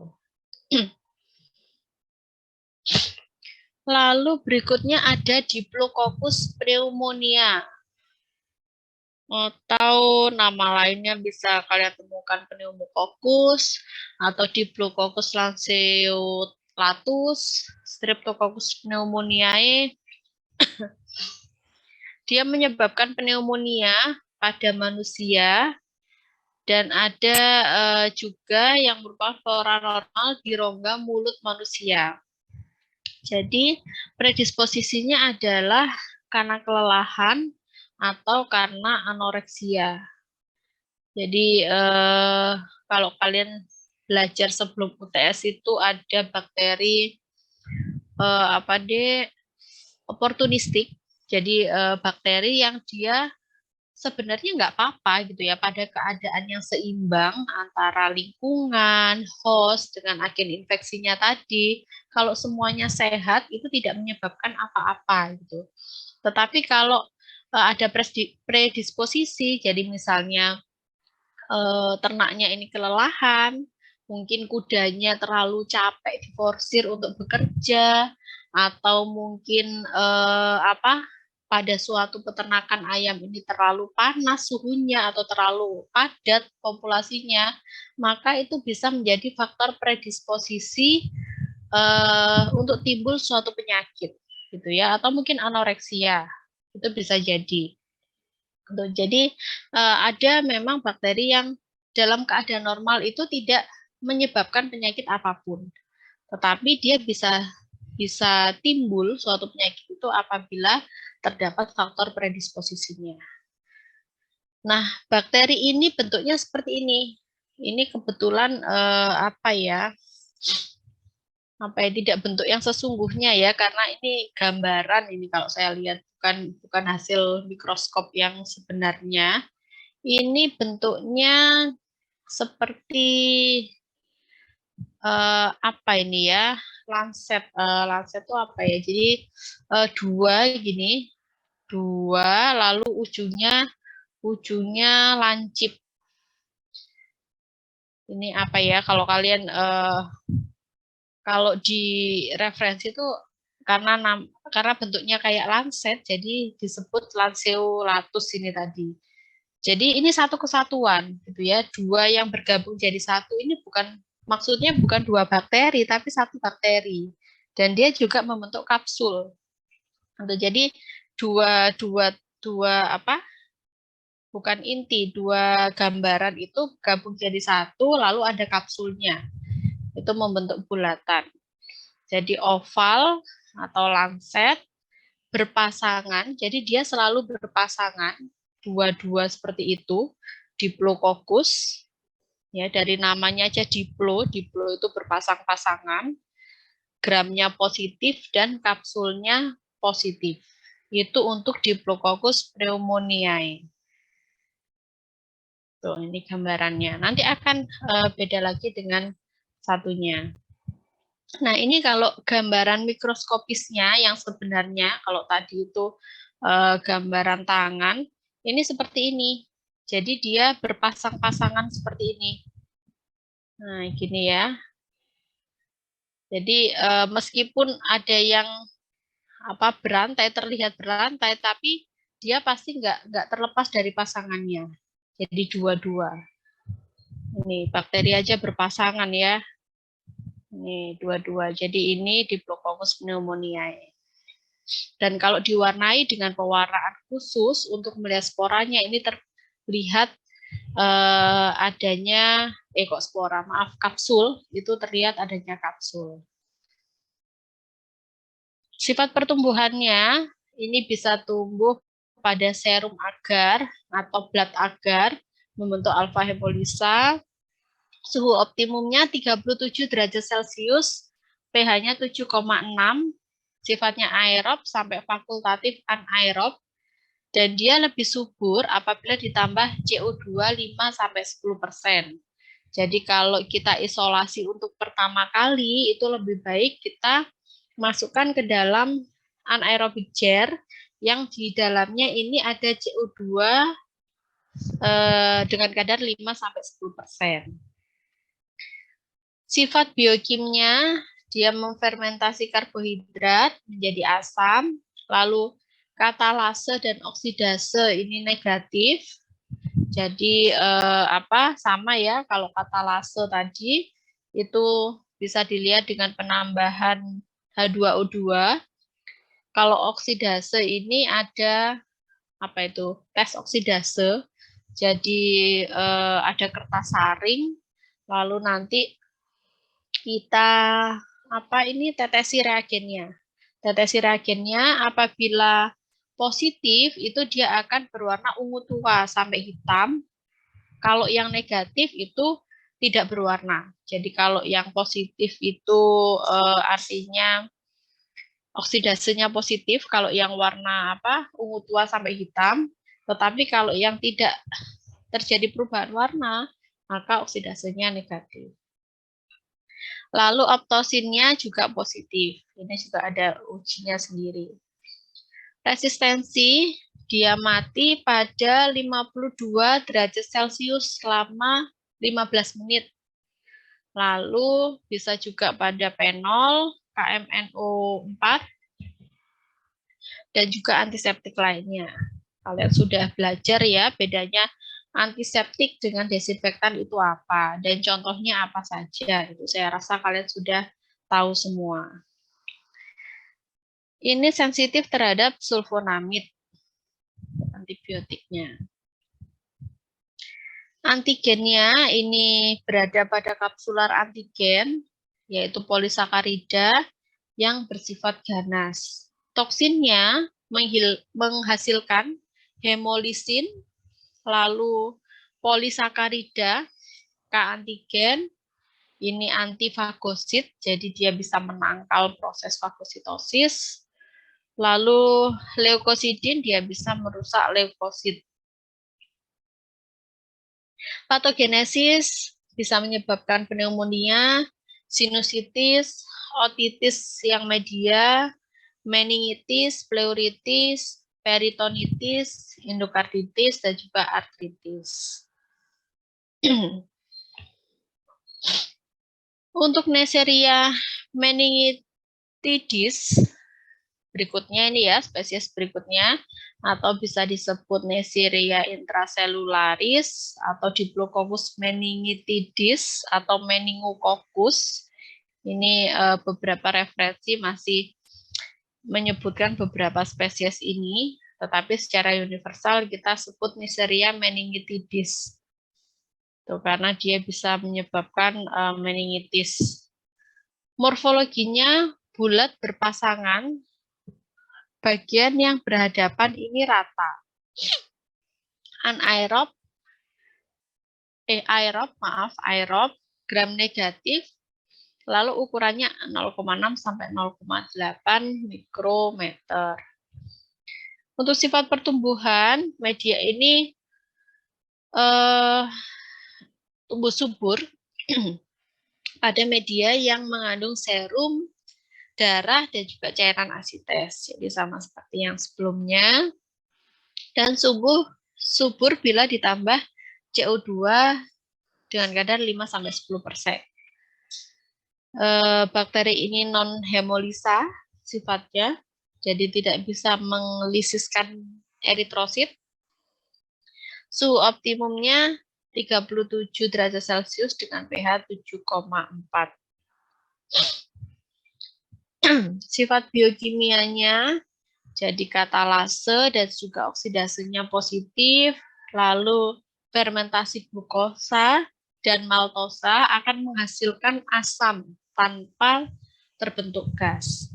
Lalu berikutnya ada Diplococcus pneumonia. Atau nama lainnya bisa kalian temukan pneumococcus atau Diplococcus lanceolatus, Streptococcus pneumoniae. Dia menyebabkan pneumonia pada manusia dan ada juga yang merupakan flora normal di rongga mulut manusia. Jadi predisposisinya adalah karena kelelahan atau karena anoreksia. Jadi kalau kalian belajar sebelum UTS itu ada bakteri apa deh, oportunistik. Jadi bakteri yang dia sebenarnya nggak apa-apa gitu ya pada keadaan yang seimbang antara lingkungan, host dengan agen infeksinya tadi. Kalau semuanya sehat itu tidak menyebabkan apa-apa gitu. Tetapi kalau ada predisposisi, jadi misalnya ternaknya ini kelelahan, mungkin kudanya terlalu capek diforsir untuk bekerja, atau mungkin apa pada suatu peternakan ayam ini terlalu panas suhunya atau terlalu padat populasinya, maka itu bisa menjadi faktor predisposisi untuk timbul suatu penyakit gitu ya, atau mungkin anoreksia itu bisa jadi. Jadi ada memang bakteri yang dalam keadaan normal itu tidak menyebabkan penyakit apapun, tetapi dia bisa timbul suatu penyakit itu apabila terdapat faktor predisposisinya. Nah, bakteri ini bentuknya seperti ini. Ini kebetulan apa ya? Tidak bentuk yang sesungguhnya ya, karena ini gambaran ini kalau saya lihat bukan hasil mikroskop yang sebenarnya. Ini bentuknya seperti apa ini ya? Lancet. Lancet itu apa ya? Jadi dua gini, dua lalu ujungnya lancip. Ini apa ya? Kalau kalian kalau di referensi itu karena bentuknya kayak lancet, jadi disebut lanceolatus ini tadi. Jadi ini satu kesatuan gitu ya, dua yang bergabung jadi satu ini maksudnya bukan dua bakteri tapi satu bakteri. Dan dia juga membentuk kapsul. Jadi dua dua dua apa? Bukan inti, dua gambaran itu gabung jadi satu lalu ada kapsulnya. Itu membentuk bulatan. Jadi oval atau lancet berpasangan, jadi dia selalu berpasangan dua-dua seperti itu, Diplococcus ya, dari namanya aja diplo itu berpasang-pasangan, gramnya positif dan kapsulnya positif. Itu untuk Diplococcus pneumoniae. Tuh, ini gambarannya. Nanti akan beda lagi dengan satunya. Nah, ini kalau gambaran mikroskopisnya yang sebenarnya, kalau tadi itu gambaran tangan, ini seperti ini. Jadi dia berpasang-pasangan seperti ini. Nah, gini ya. Jadi meskipun ada yang terlihat berantai, tapi dia pasti nggak terlepas dari pasangannya. Jadi dua-dua. Ini bakteri aja berpasangan ya. Ini dua-dua. Jadi ini Diplococcus pneumoniae. Dan kalau diwarnai dengan pewarnaan khusus untuk melihat sporanya, ini terlihat adanya kapsul, itu terlihat adanya kapsul. Sifat pertumbuhannya ini bisa tumbuh pada serum agar atau blood agar, membentuk alfa hemolysa. Suhu optimumnya 37 derajat Celcius, pH-nya 7,6, sifatnya aerob sampai fakultatif anaerob, dan dia lebih subur apabila ditambah CO2 5-10%. Jadi kalau kita isolasi untuk pertama kali, itu lebih baik kita masukkan ke dalam anaerobic jar yang di dalamnya ini ada CO2 dengan kadar 5-10%. Sifat biokimnya, dia memfermentasi karbohidrat menjadi asam, lalu katalase dan oksidase ini negatif. Jadi sama ya, kalau katalase tadi itu bisa dilihat dengan penambahan H2O2. Kalau oksidase ini ada tes oksidase. Jadi ada kertas saring, lalu nanti kita tetesi reagennya. Tetesi reagennya apabila positif itu dia akan berwarna ungu tua sampai hitam. Kalau yang negatif itu tidak berwarna. Jadi kalau yang positif itu artinya oksidasinya positif, kalau yang warna ungu tua sampai hitam. Tetapi kalau yang tidak terjadi perubahan warna, maka oksidasinya negatif. Lalu optosinnya juga positif. Ini juga ada ujinya sendiri. Resistensi, dia mati pada 52 derajat Celcius selama 15 menit. Lalu bisa juga pada penol, KMNO4, dan juga antiseptik lainnya. Kalian sudah belajar ya bedanya antiseptik dengan desinfektan itu apa, dan contohnya apa saja. Itu saya rasa kalian sudah tahu semua. Ini sensitif terhadap sulfonamid, antibiotiknya. Antigennya ini berada pada kapsular antigen, yaitu polisakarida yang bersifat ganas. Toksinnya menghasilkan hemolisin, lalu polisakarida, K-antigen, ini antifagosit, jadi dia bisa menangkal proses fagositosis. Lalu leukosidin, dia bisa merusak leukosit. Patogenesis bisa menyebabkan pneumonia, sinusitis, otitis yang media, meningitis, pleuritis, peritonitis, endokarditis, dan juga artritis. Untuk Neisseria meningitidis, berikutnya ini ya, spesies berikutnya, atau bisa disebut Neisseria intracelularis, atau Diplococcus meningitidis, atau meningococcus. Ini beberapa referensi masih menyebutkan beberapa spesies ini, tetapi secara universal kita sebut Neisseria meningitidis. Tuh, karena dia bisa menyebabkan meningitis. Morfologinya bulat berpasangan, bagian yang berhadapan ini rata. Anaerob, aerob, gram negatif, lalu ukurannya 0,6 sampai 0,8 mikrometer. Untuk sifat pertumbuhan, media ini tumbuh subur pada media yang mengandung serum, darah, dan juga cairan asites. Jadi sama seperti yang sebelumnya. Dan subur bila ditambah CO2 dengan kadar 5-10%. Bakteri ini non-hemolisa sifatnya, jadi tidak bisa melisiskan eritrosit. Suhu optimumnya 37 derajat Celcius dengan pH 7,4. Sifat biokimianya, jadi katalase dan juga oksidasinya positif, lalu fermentasi glukosa dan maltosa akan menghasilkan asam tanpa terbentuk gas.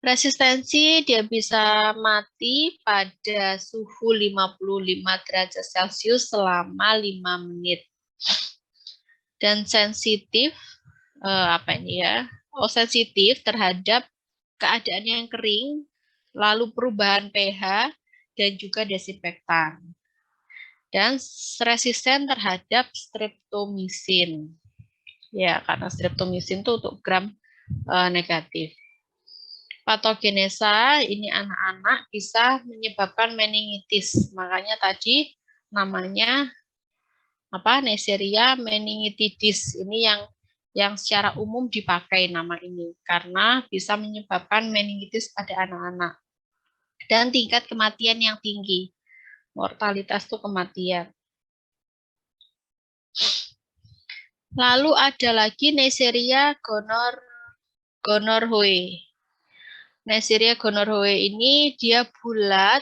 Resistensi dia bisa mati pada suhu 55 derajat Celcius selama 5 menit. Dan sensitif, sensitif terhadap keadaan yang kering, lalu perubahan pH, dan juga desinfektan. Dan resisten terhadap streptomisin. Ya, karena streptomisin itu untuk gram negatif. Patogenesa, ini anak-anak bisa menyebabkan meningitis. Makanya tadi namanya Neisseria meningitidis. Ini yang secara umum dipakai nama ini karena bisa menyebabkan meningitis pada anak-anak. Dan tingkat kematian yang tinggi. Mortalitas itu kematian. Lalu ada lagi Neisseria gonorrhoeae. Neisseria gonorrhoeae ini dia bulat,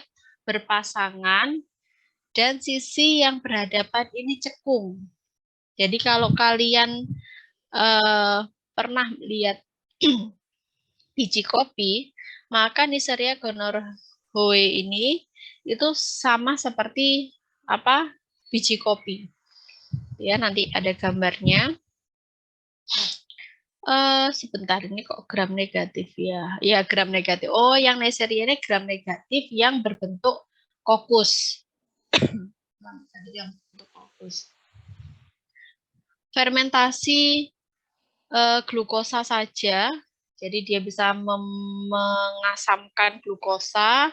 berpasangan, dan sisi yang berhadapan ini cekung. Jadi kalau kalian pernah lihat biji kopi, maka Neisseria gonorrhoeae ini itu sama seperti biji kopi. Ya, nanti ada gambarnya. Sebentar, ini kok gram negatif ya? Ya, gram negatif. Oh, yang Neisseria ini gram negatif yang berbentuk kokus. Yang berbentuk kokus. Fermentasi glukosa saja, jadi dia bisa mengasamkan glukosa.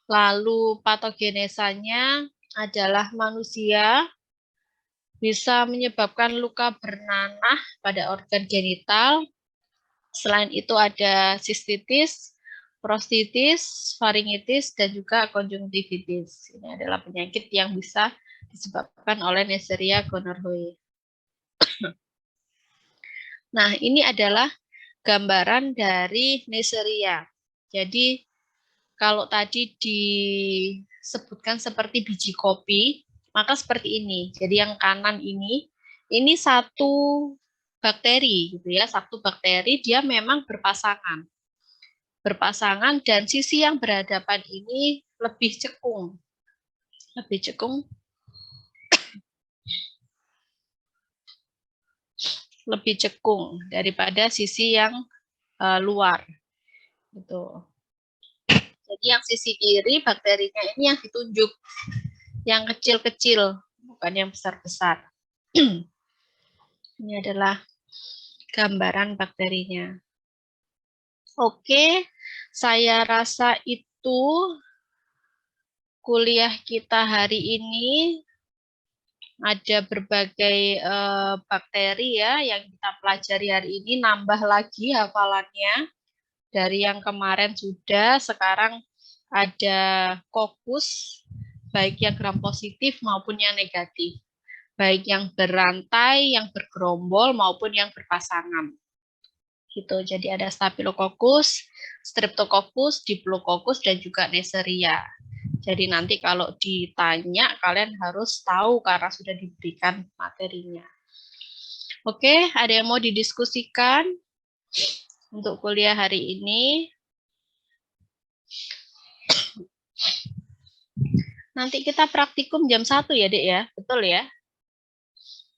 Lalu patogenesanya adalah manusia, bisa menyebabkan luka bernanah pada organ genital. Selain itu ada sistitis, prostitis, faringitis, dan juga konjungtivitis. Ini adalah penyakit yang bisa disebabkan oleh Neisseria gonorrhoeae. Nah, ini adalah gambaran dari Neisseria. Jadi, kalau tadi disebutkan seperti biji kopi, maka seperti ini. Jadi yang kanan ini satu bakteri gitu ya, satu bakteri dia memang berpasangan. Berpasangan dan sisi yang berhadapan ini lebih cekung. Lebih cekung. Lebih cekung daripada sisi yang luar. Gitu. Jadi yang sisi kiri bakterinya ini yang ditunjuk. Yang kecil-kecil, bukan yang besar-besar. Ini adalah gambaran bakterinya. Oke, saya rasa itu kuliah kita hari ini. Ada berbagai bakteri ya yang kita pelajari hari ini, nambah lagi hafalannya. Dari yang kemarin sudah, sekarang ada kokus, baik yang gram positif maupun yang negatif. Baik yang berantai, yang bergerombol, maupun yang berpasangan. Gitu. Jadi ada Staphylococcus, Streptococcus, Diplococcus, dan juga Neisseria. Jadi nanti kalau ditanya, kalian harus tahu karena sudah diberikan materinya. Oke, ada yang mau didiskusikan untuk kuliah hari ini? Nanti kita praktikum jam 1 ya, Dek ya? Betul ya?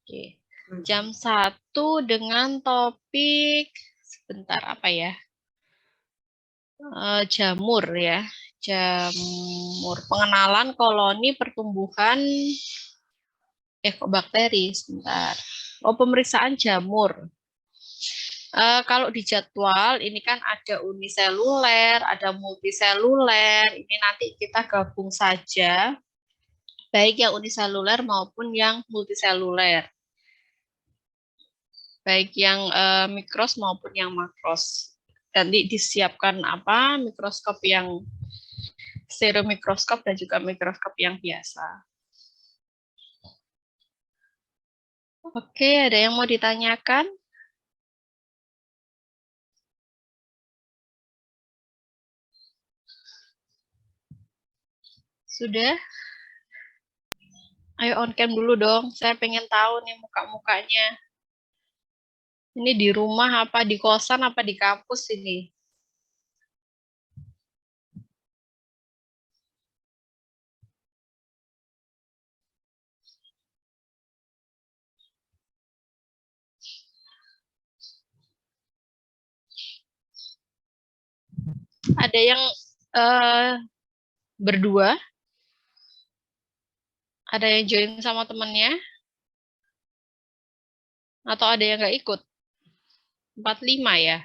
Oke. Jam 1 dengan topik, sebentar apa ya? Jamur ya. Jamur, pengenalan koloni pertumbuhan kok bakteri, sebentar. Oh, pemeriksaan jamur. Kalau di jadwal ini kan ada uniseluler, ada multiseluler. Ini nanti kita gabung saja, baik yang uniseluler maupun yang multiseluler. Baik yang mikros maupun yang makros. Nanti disiapkan apa? Mikroskop yang stereomikroskop dan juga mikroskop yang biasa. Oke, ada yang mau ditanyakan? Sudah? Ayo on cam dulu dong. Saya pengen tahu nih muka-mukanya. Ini di rumah apa di kosan apa di kampus ini? Ada yang berdua? Ada yang join sama temennya? Atau ada yang nggak ikut? 45 ya?